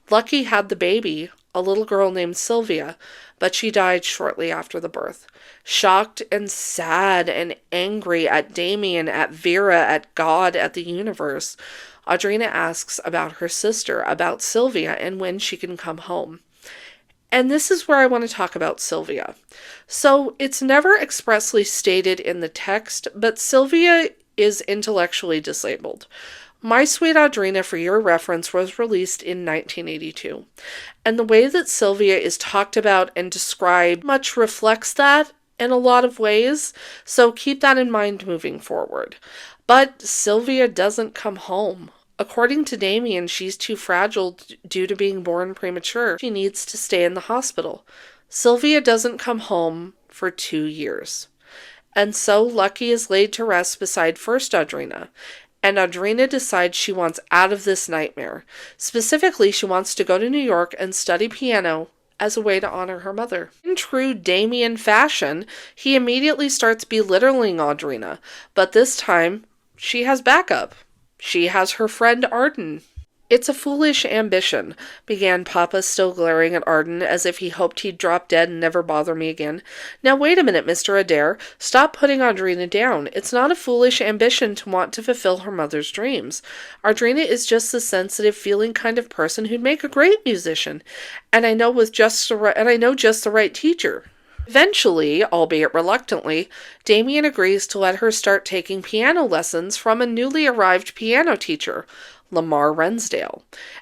Lucky had the baby, a little girl named Sylvia, but she died shortly after the birth. Shocked and sad and angry at Damien, at Vera, at God, at the universe, Audrina asks about her sister, about Sylvia, and when she can come home. And this is where I want to talk about Sylvia. So it's never expressly stated in the text, but Sylvia is intellectually disabled. My Sweet Audrina, for your reference, was released in 1982. And the way that Sylvia is talked about and described much reflects that in a lot of ways, so keep that in mind moving forward. But Sylvia doesn't come home. According to Damien, she's too fragile due to being born premature. She needs to stay in the hospital. Sylvia doesn't come home for 2 years. And so Lucky is laid to rest beside first Audrina. And Audrina decides she wants out of this nightmare. Specifically, she wants to go to New York and study piano as a way to honor her mother. In true Damien fashion, he immediately starts belittling Audrina, but this time, she has backup. She has her friend Arden. "It's a foolish ambition," began Papa, still glaring at Arden as if he hoped he'd drop dead and never bother me again. "Now wait a minute, Mr. Adair. Stop putting Audrina down. It's not a foolish ambition to want to fulfill her mother's dreams. Audrina is just the sensitive, feeling kind of person who'd make a great musician, and I know just the right teacher." Eventually, albeit reluctantly, Damien agrees to let her start taking piano lessons from a newly arrived piano teacher, Lamar Rensdale.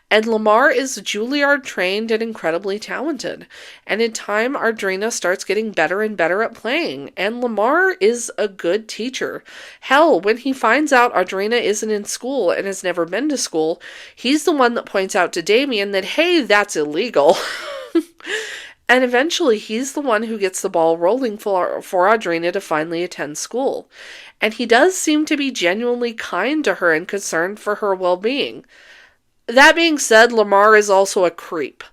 And Lamar is Juilliard trained and incredibly talented. And in time, Audrina starts getting better and better at playing. And Lamar is a good teacher. Hell, when he finds out Audrina isn't in school and has never been to school, he's the one that points out to Damien that, hey, that's illegal. And eventually, he's the one who gets the ball rolling for Audrina to finally attend school. And he does seem to be genuinely kind to her and concerned for her well-being. That being said, Lamar is also a creep,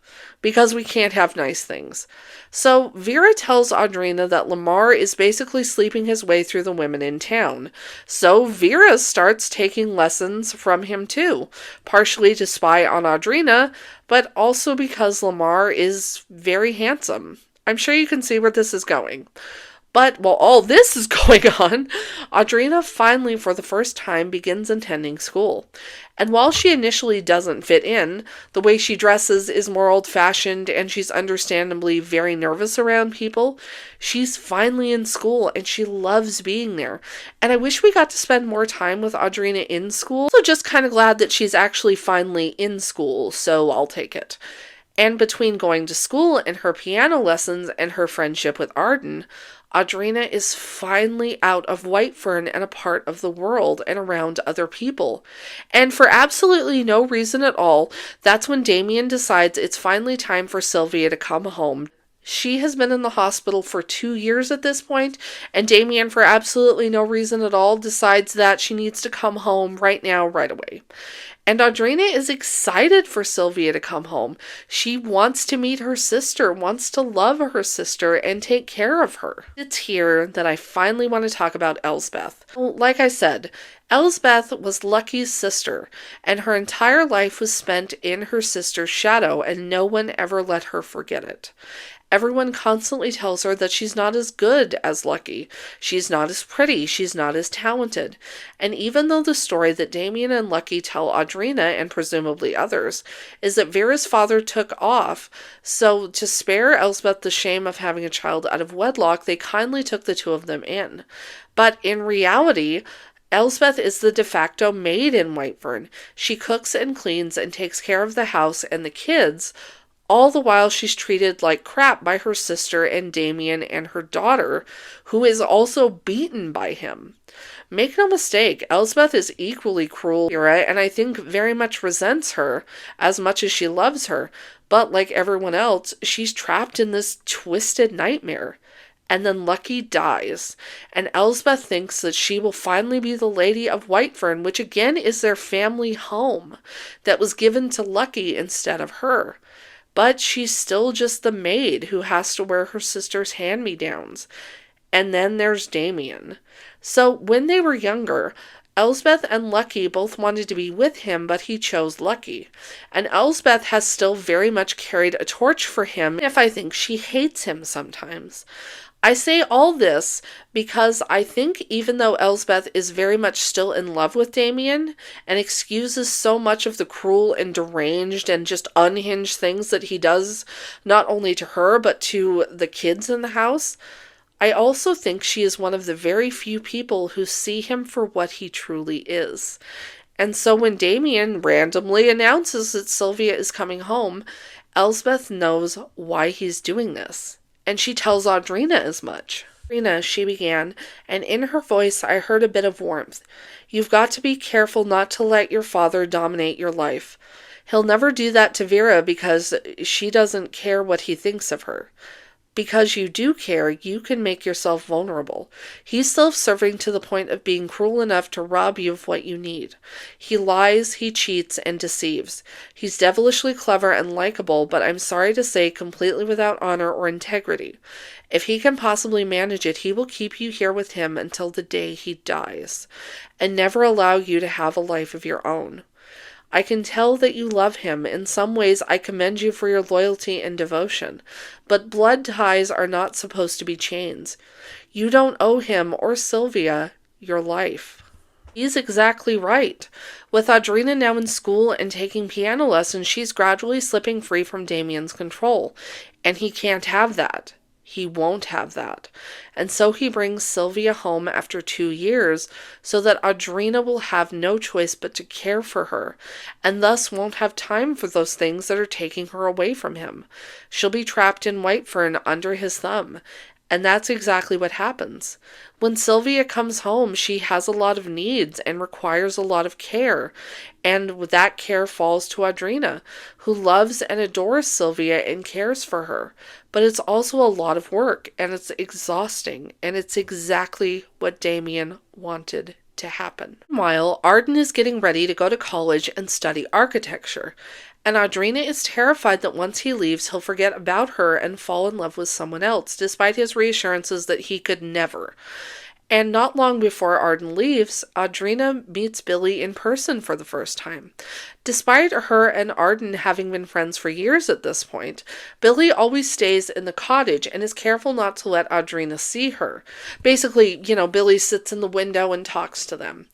because we can't have nice things. So Vera tells Audrina that Lamar is basically sleeping his way through the women in town. So Vera starts taking lessons from him too, partially to spy on Audrina, but also because Lamar is very handsome. I'm sure you can see where this is going. But while all this is going on, Audrina finally, for the first time, begins attending school. And while she initially doesn't fit in, the way she dresses is more old-fashioned and she's understandably very nervous around people, she's finally in school and she loves being there. And I wish we got to spend more time with Audrina in school. So just kind of glad that she's actually finally in school, so I'll take it. And between going to school and her piano lessons and her friendship with Arden, Audrina is finally out of Whitefern and a part of the world and around other people. And for absolutely no reason at all, that's when Damien decides it's finally time for Sylvia to come home. She has been in the hospital for 2 years at this point, and Damien, for absolutely no reason at all, decides that she needs to come home right now, right away. And Audrina is excited for Sylvia to come home. She wants to meet her sister, wants to love her sister, and take care of her. It's here that I finally want to talk about Elsbeth. Like I said, Elsbeth was Lucky's sister, and her entire life was spent in her sister's shadow, and no one ever let her forget it. Everyone constantly tells her that she's not as good as Lucky. She's not as pretty. She's not as talented. And even though the story that Damien and Lucky tell Audrina, and presumably others, is that Vera's father took off, so to spare Elsbeth the shame of having a child out of wedlock, they kindly took the two of them in. But in reality, Elsbeth is the de facto maid in Whitefern. She cooks and cleans and takes care of the house and the kids, all the while she's treated like crap by her sister and Damien and her daughter, who is also beaten by him. Make no mistake, Elsbeth is equally cruel, and I think very much resents her as much as she loves her, but like everyone else, she's trapped in this twisted nightmare. And then Lucky dies, and Elsbeth thinks that she will finally be the Lady of Whitefern, which again is their family home, that was given to Lucky instead of her. But she's still just the maid who has to wear her sister's hand-me-downs. And then there's Damien. So when they were younger, Elsbeth and Lucky both wanted to be with him, but he chose Lucky. And Elsbeth has still very much carried a torch for him, if I think she hates him sometimes. I say all this because I think even though Elsbeth is very much still in love with Damien and excuses so much of the cruel and deranged and just unhinged things that he does, not only to her but to the kids in the house, I also think she is one of the very few people who see him for what he truly is. And so when Damien randomly announces that Sylvia is coming home, Elsbeth knows why he's doing this. And she tells Audrina as much. Audrina, she began, and in her voice I heard a bit of warmth. You've got to be careful not to let your father dominate your life. He'll never do that to Vera because she doesn't care what he thinks of her. Because you do care, you can make yourself vulnerable. He's self-serving to the point of being cruel enough to rob you of what you need. He lies, he cheats, and deceives. He's devilishly clever and likable, but I'm sorry to say completely without honor or integrity. If he can possibly manage it, he will keep you here with him until the day he dies, and never allow you to have a life of your own. I can tell that you love him. In some ways, I commend you for your loyalty and devotion. But blood ties are not supposed to be chains. You don't owe him or Sylvia your life. He's exactly right. With Audrina now in school and taking piano lessons, she's gradually slipping free from Damien's control. And he can't have that. He won't have that. And so he brings Sylvia home after 2 years so that Audrina will have no choice but to care for her, and thus won't have time for those things that are taking her away from him. She'll be trapped in Whitefern under his thumb. And that's exactly what happens. When Sylvia comes home, she has a lot of needs and requires a lot of care. And that care falls to Audrina, who loves and adores Sylvia and cares for her. But it's also a lot of work, and it's exhausting, and it's exactly what Damien wanted to happen. Meanwhile, Arden is getting ready to go to college and study architecture. And Audrina is terrified that once he leaves, he'll forget about her and fall in love with someone else, despite his reassurances that he could never. And not long before Arden leaves, Audrina meets Billy in person for the first time. Despite her and Arden having been friends for years at this point, Billy always stays in the cottage and is careful not to let Audrina see her. Basically, Billy sits in the window and talks to them.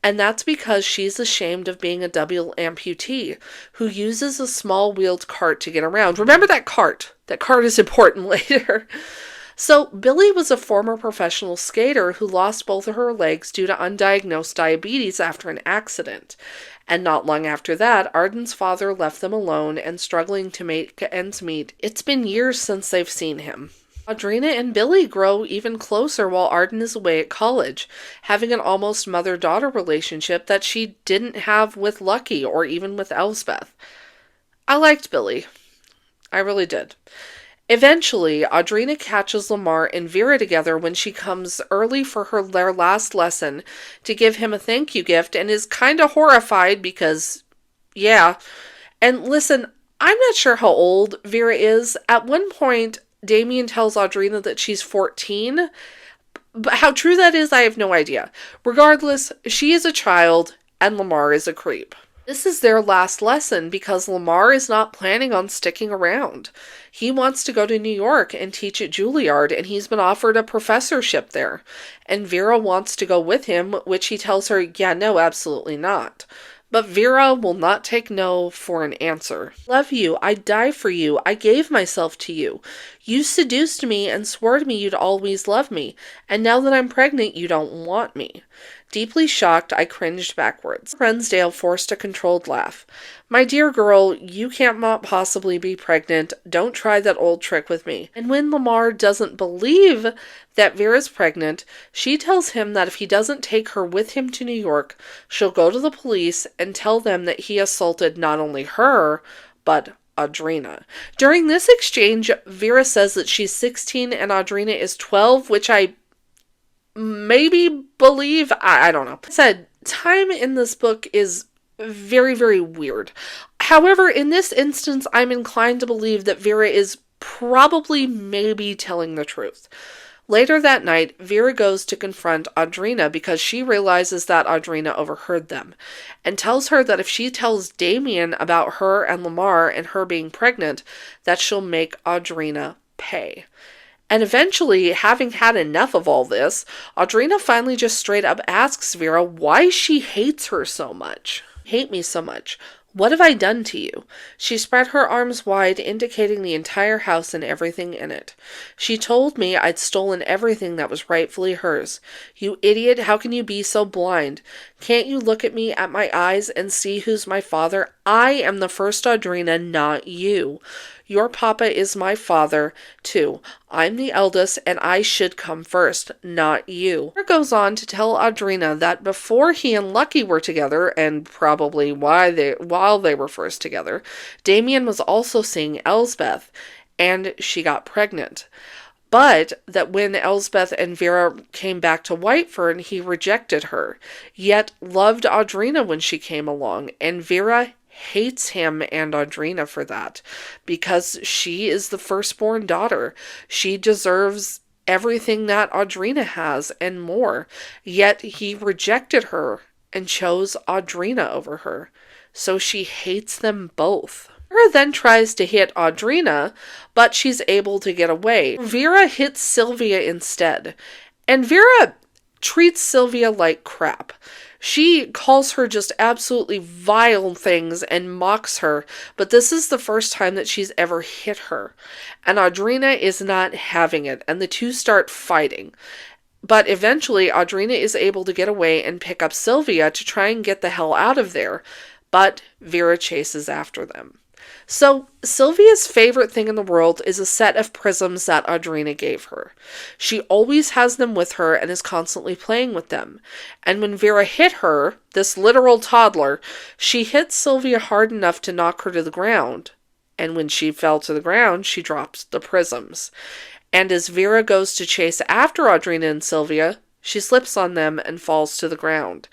And that's because she's ashamed of being a double amputee who uses a small wheeled cart to get around. Remember that cart. That cart is important later. So Billy was a former professional skater who lost both of her legs due to undiagnosed diabetes after an accident. And not long after that, Arden's father left them alone and struggling to make ends meet. It's been years since they've seen him. Audrina and Billy grow even closer while Arden is away at college, having an almost mother-daughter relationship that she didn't have with Lucky or even with Elsbeth. I liked Billy. I really did. Eventually, Audrina catches Lamar and Vera together when she comes early for their last lesson to give him a thank you gift and is kind of horrified because, yeah. And listen, I'm not sure how old Vera is. At one point, Damien tells Audrina that she's 14, but how true that is, I have no idea. Regardless, she is a child and Lamar is a creep. This is their last lesson because Lamar is not planning on sticking around. He wants to go to New York and teach at Juilliard, and he's been offered a professorship there. And Vera wants to go with him, which he tells her, yeah, no, absolutely not. But Vera will not take no for an answer. Love you. I'd die for you. I gave myself to you. You seduced me and swore to me you'd always love me. And now that I'm pregnant, you don't want me. Deeply shocked, I cringed backwards. Frensdale forced a controlled laugh. My dear girl, you can't possibly be pregnant. Don't try that old trick with me. And when Lamar doesn't believe that Vera's pregnant, she tells him that if he doesn't take her with him to New York, she'll go to the police and tell them that he assaulted not only her, but Audrina. During this exchange, Vera says that she's 16 and Audrina is 12, which I maybe believe. I don't know. Said, time in this book is very, very weird. However, in this instance, I'm inclined to believe that Vera is probably maybe telling the truth. Later that night, Vera goes to confront Audrina because she realizes that Audrina overheard them and tells her that if she tells Damien about her and Lamar and her being pregnant, that she'll make Audrina pay. And eventually, having had enough of all this, Audrina finally just straight up asks Vera why she hates her so much. Hate me so much. What have I done to you? She spread her arms wide, indicating the entire house and everything in it. She told me I'd stolen everything that was rightfully hers. You idiot, how can you be so blind? Can't you look at me, at my eyes, and see who's my father? I am the first Audrina, not you. Your papa is my father, too. I'm the eldest, and I should come first, not you. Her goes on to tell Audrina that before he and Lucky were together, and probably while they were first together, Damien was also seeing Elsbeth, and she got pregnant. But that when Elsbeth and Vera came back to Whitefern, he rejected her, yet loved Audrina when she came along, and Vera hates him and Audrina for that, because she is the firstborn daughter. She deserves everything that Audrina has and more, yet he rejected her and chose Audrina over her. So she hates them both. Vera then tries to hit Audrina, but she's able to get away. Vera hits Sylvia instead, and Vera treats Sylvia like crap. She calls her just absolutely vile things and mocks her, but this is the first time that she's ever hit her. And Audrina is not having it, and the two start fighting. But eventually, Audrina is able to get away and pick up Sylvia to try and get the hell out of there, but Vera chases after them. So, Sylvia's favorite thing in the world is a set of prisms that Audrina gave her. She always has them with her and is constantly playing with them. And when Vera hit her, this literal toddler, she hit Sylvia hard enough to knock her to the ground. And when she fell to the ground, she dropped the prisms. And as Vera goes to chase after Audrina and Sylvia, she slips on them and falls to the ground.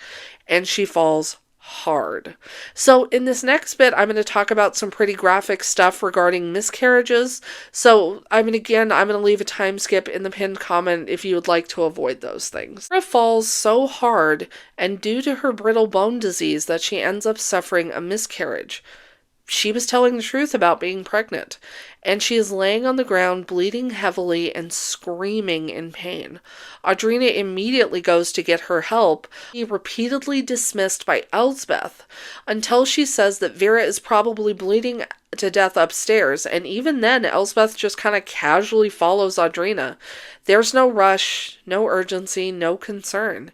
And she falls hard. So in this next bit, I'm going to talk about some pretty graphic stuff regarding miscarriages. So I'm going to leave a time skip in the pinned comment if you would like to avoid those things. Sarah falls so hard and due to her brittle bone disease that she ends up suffering a miscarriage. She was telling the truth about being pregnant, and she is laying on the ground bleeding heavily and screaming in pain. Audrina immediately goes to get her help, repeatedly dismissed by Elsbeth, until she says that Vera is probably bleeding to death upstairs, and even then Elsbeth just kind of casually follows Audrina. There's no rush, no urgency, no concern.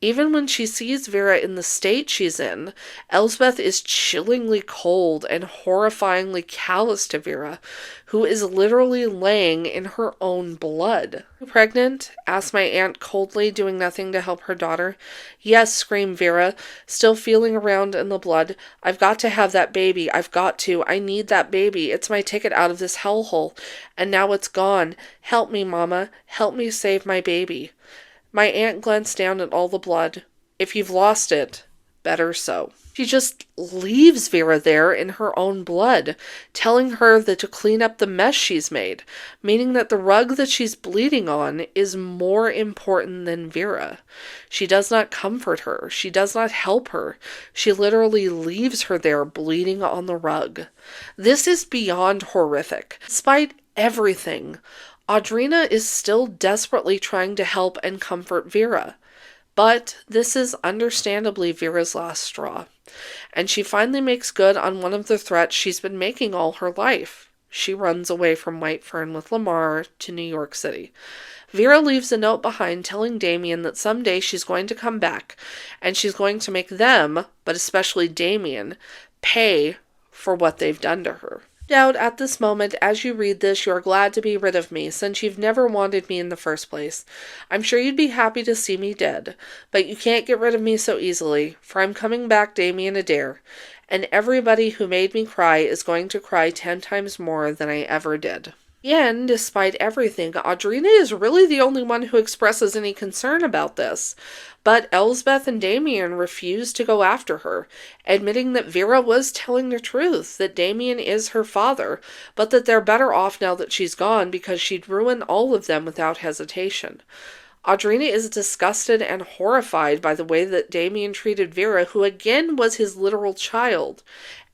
Even when she sees Vera in the state she's in, Elsbeth is chillingly cold and horrifyingly callous to Vera, who is literally laying in her own blood. "You pregnant?" asked my aunt coldly, doing nothing to help her daughter. "Yes," screamed Vera, still feeling around in the blood. "I've got to have that baby. I've got to. I need that baby. It's my ticket out of this hellhole. And now it's gone. Help me, Mama. Help me save my baby." My aunt glanced down at all the blood. "If you've lost it, better so." She just leaves Vera there in her own blood, telling her that to clean up the mess she's made, meaning that the rug that she's bleeding on is more important than Vera. She does not comfort her. She does not help her. She literally leaves her there bleeding on the rug. This is beyond horrific. Despite everything, Audrina is still desperately trying to help and comfort Vera. But this is understandably Vera's last straw. And she finally makes good on one of the threats she's been making all her life. She runs away from Whitefern with Lamar to New York City. Vera leaves a note behind telling Damien that someday she's going to come back, and she's going to make them, but especially Damien, pay for what they've done to her. Doubt at this moment, as you read this, you are glad to be rid of me, since you've never wanted me in the first place. I'm sure you'd be happy to see me dead, but you can't get rid of me so easily, for I'm coming back, Damien Adair, and everybody who made me cry is going to cry 10 times more than I ever did. Again, despite everything, Audrina is really the only one who expresses any concern about this. But Elsbeth and Damien refuse to go after her, admitting that Vera was telling the truth, that Damien is her father, but that they're better off now that she's gone because she'd ruin all of them without hesitation. Audrina is disgusted and horrified by the way that Damien treated Vera, who again was his literal child,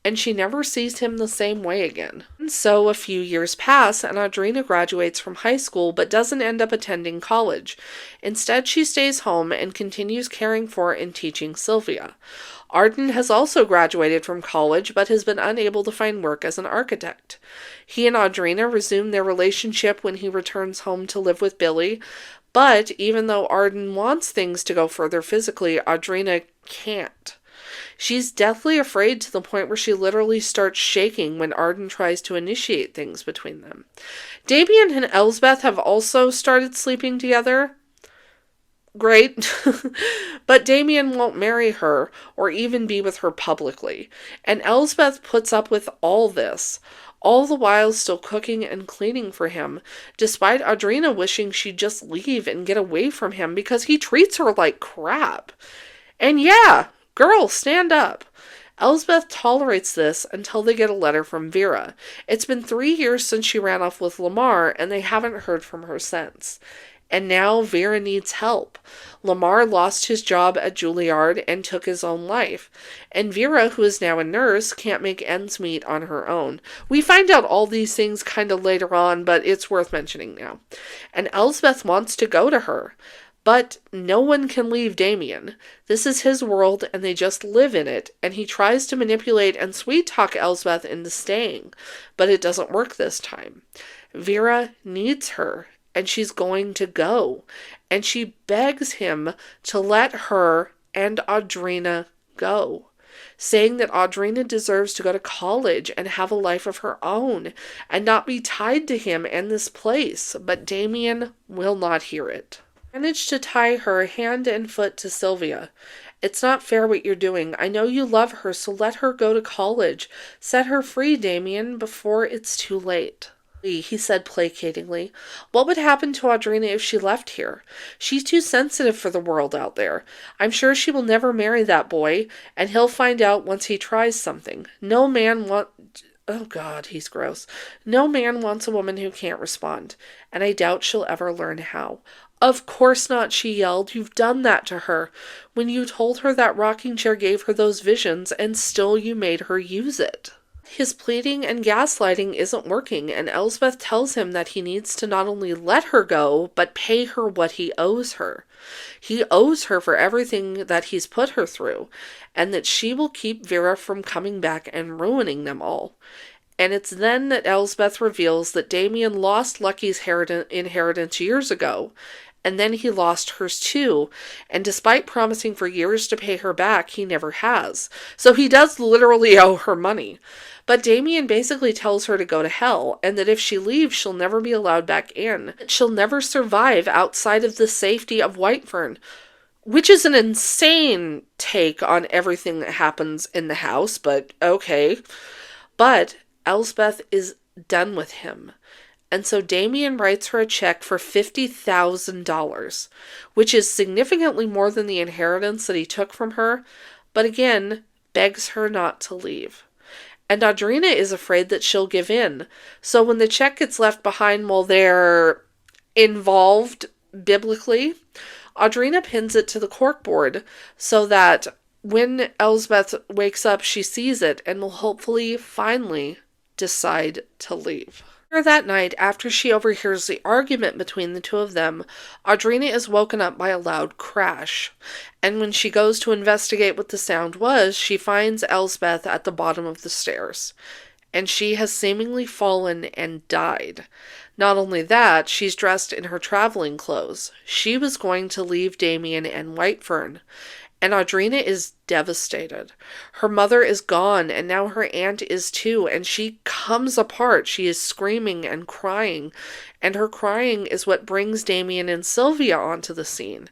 and she never sees him the same way again. And so a few years pass, and Audrina graduates from high school but doesn't end up attending college. Instead, she stays home and continues caring for and teaching Sylvia. Arden has also graduated from college but has been unable to find work as an architect. He and Audrina resume their relationship when he returns home to live with Billy, but even though Arden wants things to go further physically, Audrina can't. She's deathly afraid to the point where she literally starts shaking when Arden tries to initiate things between them. Damien and Elsbeth have also started sleeping together. Great. But Damien won't marry her or even be with her publicly. And Elsbeth puts up with all this, all the while still cooking and cleaning for him, despite Audrina wishing she'd just leave and get away from him because he treats her like crap. And yeah, girl, stand up. Elsbeth tolerates this until they get a letter from Vera. It's been 3 years since she ran off with Lamar, and they haven't heard from her since. And now Vera needs help. Lamar lost his job at Juilliard and took his own life. And Vera, who is now a nurse, can't make ends meet on her own. We find out all these things kind of later on, but it's worth mentioning now. And Elsbeth wants to go to her. But no one can leave Damien. This is his world, and they just live in it, and he tries to manipulate and sweet-talk Elsbeth into staying, but it doesn't work this time. Vera needs her, and she's going to go, and she begs him to let her and Audrina go, saying that Audrina deserves to go to college and have a life of her own, and not be tied to him and this place, but Damien will not hear it. Managed to tie her hand and foot to Sylvia. It's not fair what you're doing. I know you love her, so let her go to college. Set her free, Damien, before it's too late. He said placatingly. What would happen to Audrina if she left here? She's too sensitive for the world out there. I'm sure she will never marry that boy, and he'll find out once he tries something. No man Oh God, he's gross. No man wants a woman who can't respond, and I doubt she'll ever learn how. Of course not, she yelled. You've done that to her. When you told her that rocking chair gave her those visions, and still you made her use it. His pleading and gaslighting isn't working, and Elsbeth tells him that he needs to not only let her go, but pay her what he owes her. He owes her for everything that he's put her through, and that she will keep Vera from coming back and ruining them all. And it's then that Elsbeth reveals that Damien lost Lucky's inheritance years ago, and then he lost hers too, and despite promising for years to pay her back, he never has. So he does literally owe her money. But Damien basically tells her to go to hell, and that if she leaves, she'll never be allowed back in. She'll never survive outside of the safety of Whitefern, which is an insane take on everything that happens in the house, but okay. But Elsbeth is done with him. And so Damien writes her a check for $50,000, which is significantly more than the inheritance that he took from her, but again, begs her not to leave. And Audrina is afraid that she'll give in. So when the check gets left behind while they're involved biblically, Audrina pins it to the corkboard so that when Elsbeth wakes up, she sees it and will hopefully finally decide to leave. That night, after she overhears the argument between the two of them, Audrina is woken up by a loud crash. And when she goes to investigate what the sound was, she finds Elsbeth at the bottom of the stairs. And she has seemingly fallen and died. Not only that, she's dressed in her traveling clothes. She was going to leave Damien and Whitefern. And Audrina is devastated. Her mother is gone, and now her aunt is too, and she comes apart. She is screaming and crying, and her crying is what brings Damien and Sylvia onto the scene.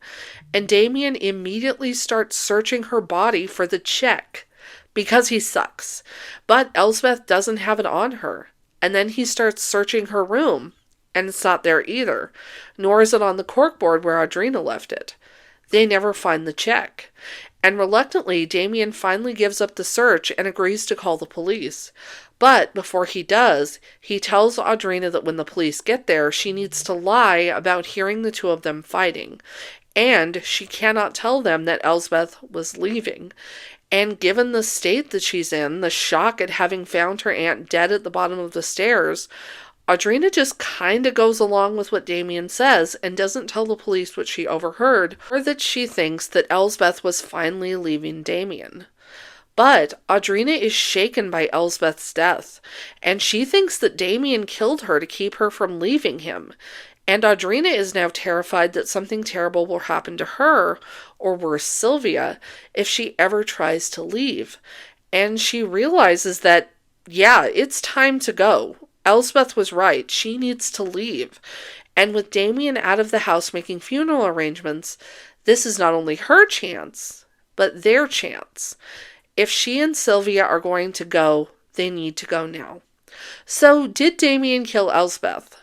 And Damien immediately starts searching her body for the check, because he sucks. But Elsbeth doesn't have it on her. And then he starts searching her room, and it's not there either, nor is it on the corkboard where Audrina left it. They never find the check. And reluctantly, Damien finally gives up the search and agrees to call the police. But before he does, he tells Audrina that when the police get there, she needs to lie about hearing the two of them fighting. And she cannot tell them that Elsbeth was leaving. And given the state that she's in, the shock at having found her aunt dead at the bottom of the stairs, Audrina just kind of goes along with what Damien says and doesn't tell the police what she overheard, or that she thinks that Elsbeth was finally leaving Damien. But Audrina is shaken by Elsbeth's death, and she thinks that Damien killed her to keep her from leaving him. And Audrina is now terrified that something terrible will happen to her, or worse, Sylvia, if she ever tries to leave. And she realizes that, yeah, it's time to go. Elsbeth was right. She needs to leave. And with Damien out of the house making funeral arrangements, this is not only her chance, but their chance. If she and Sylvia are going to go, they need to go now. So, did Damien kill Elsbeth?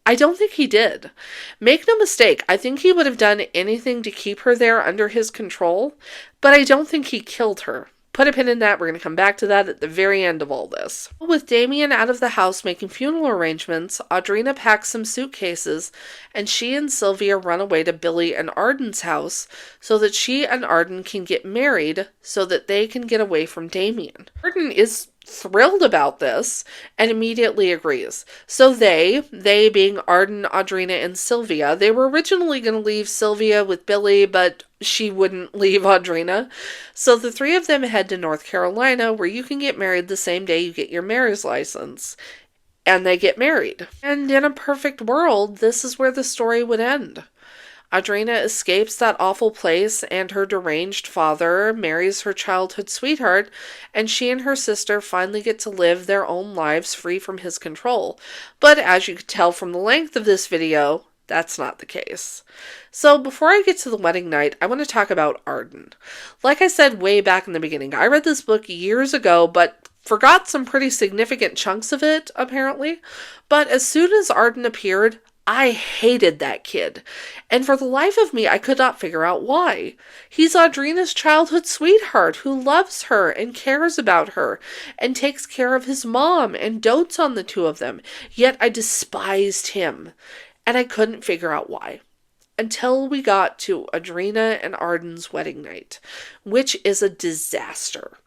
I don't think he did. Make no mistake, I think he would have done anything to keep her there under his control, but I don't think he killed her. Put a pin in that, we're going to come back to that at the very end of all this. With Damien out of the house making funeral arrangements, Audrina packs some suitcases, and she and Sylvia run away to Billy and Arden's house so that she and Arden can get married so that they can get away from Damien. Arden is thrilled about this and immediately agrees. So they being Arden, Audrina, and Sylvia, they were originally going to leave Sylvia with Billy, but she wouldn't leave Audrina. So the three of them head to North Carolina, where you can get married the same day you get your marriage license. And they get married. And in a perfect world, this is where the story would end. Audrina escapes that awful place, and her deranged father marries her childhood sweetheart, and she and her sister finally get to live their own lives free from his control. But as you can tell from the length of this video, that's not the case. So before I get to the wedding night, I want to talk about Arden. Like I said way back in the beginning, I read this book years ago, but forgot some pretty significant chunks of it, apparently. But as soon as Arden appeared, I hated that kid, and for the life of me, I could not figure out why. He's Audrina's childhood sweetheart who loves her and cares about her and takes care of his mom and dotes on the two of them, yet I despised him, and I couldn't figure out why. Until we got to Audrina and Arden's wedding night, which is a disaster.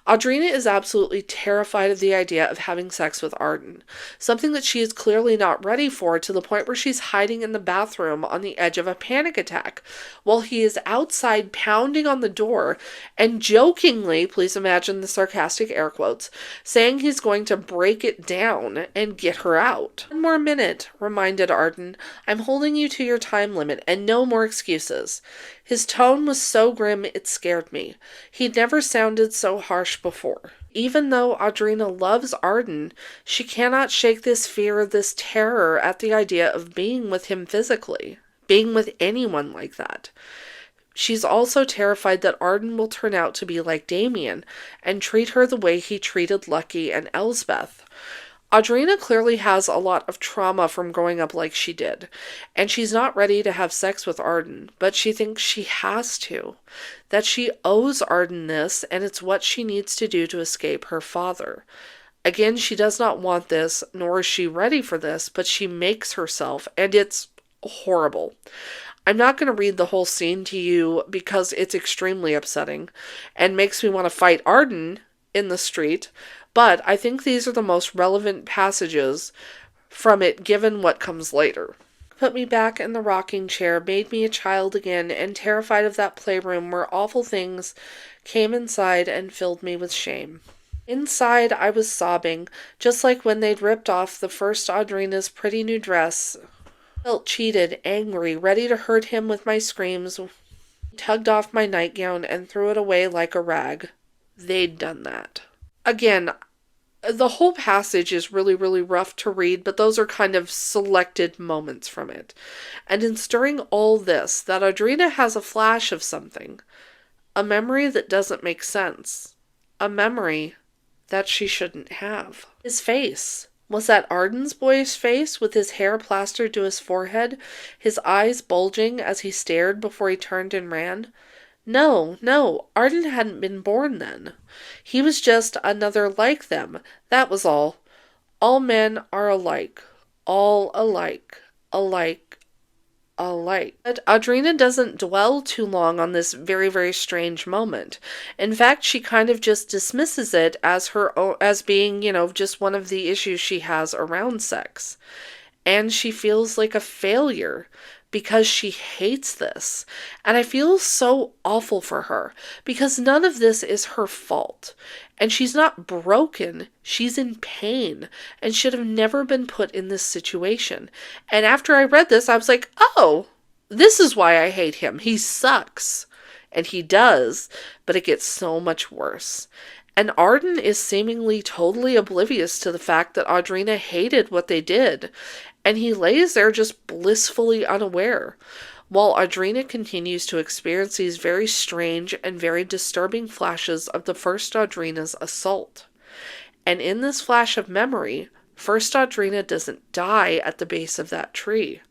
Audrina is absolutely terrified of the idea of having sex with Arden, something that she is clearly not ready for, to the point where she's hiding in the bathroom on the edge of a panic attack, while he is outside pounding on the door and jokingly, please imagine the sarcastic air quotes, saying he's going to break it down and get her out. "One more minute," reminded Arden. "I'm holding you to your time limit, and no more excuses." His tone was so grim it scared me. He'd never sounded so harsh before. Even though Audrina loves Arden, she cannot shake this fear, this terror at the idea of being with him physically, being with anyone like that. She's also terrified that Arden will turn out to be like Damien and treat her the way he treated Lucky and Elsbeth. Audrina clearly has a lot of trauma from growing up like she did, and she's not ready to have sex with Arden, but she thinks she has to, that she owes Arden this, and it's what she needs to do to escape her father. Again, she does not want this, nor is she ready for this, but she makes herself, and it's horrible. I'm not going to read the whole scene to you because it's extremely upsetting and makes me want to fight Arden in the street, but I think these are the most relevant passages from it given what comes later. Put me back in the rocking chair, made me a child again, and terrified of that playroom where awful things came inside and filled me with shame. Inside, I was sobbing, just like when they'd ripped off the first Audrina's pretty new dress. Felt cheated, angry, ready to hurt him with my screams. Tugged off my nightgown and threw it away like a rag. They'd done that. Again, the whole passage is really, really rough to read, but those are kind of selected moments from it. And in stirring all this, that Audrina has a flash of something. A memory that doesn't make sense. A memory that she shouldn't have. His face. Was that Arden's boyish face with his hair plastered to his forehead, his eyes bulging as he stared before he turned and ran? No, Arden hadn't been born then. He was just another like them, that was all. All men are alike. All alike. Alike. alike. But Audrina doesn't dwell too long on this very, very strange moment. In fact, she kind of just dismisses it as as being, just one of the issues she has around sex. And she feels like a failure because she hates this. And I feel so awful for her because none of this is her fault. And she's not broken, she's in pain and should have never been put in this situation. And after I read this, I was like, oh, this is why I hate him. He sucks. And he does, but it gets so much worse. And Arden is seemingly totally oblivious to the fact that Audrina hated what they did, and he lays there just blissfully unaware, while Audrina continues to experience these very strange and very disturbing flashes of the first Audrina's assault. And in this flash of memory, first Audrina doesn't die at the base of that tree.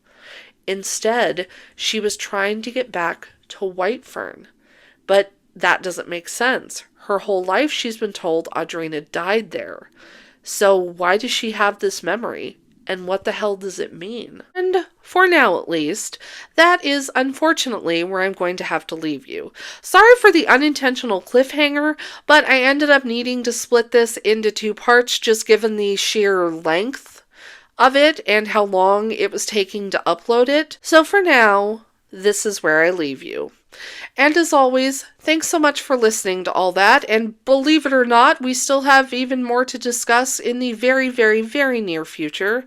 Instead, she was trying to get back to White Fern, but that doesn't make sense. Her whole life she's been told Audrina died there. So why does she have this memory? And what the hell does it mean? And for now, at least, that is unfortunately where I'm going to have to leave you. Sorry for the unintentional cliffhanger, but I ended up needing to split this into 2 parts just given the sheer length of it and how long it was taking to upload it. So for now, this is where I leave you. And as always, thanks so much for listening to all that, and believe it or not, we still have even more to discuss in the very, very, very near future.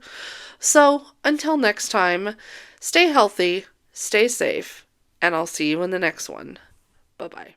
So, until next time, stay healthy, stay safe, and I'll see you in the next one. Bye-bye.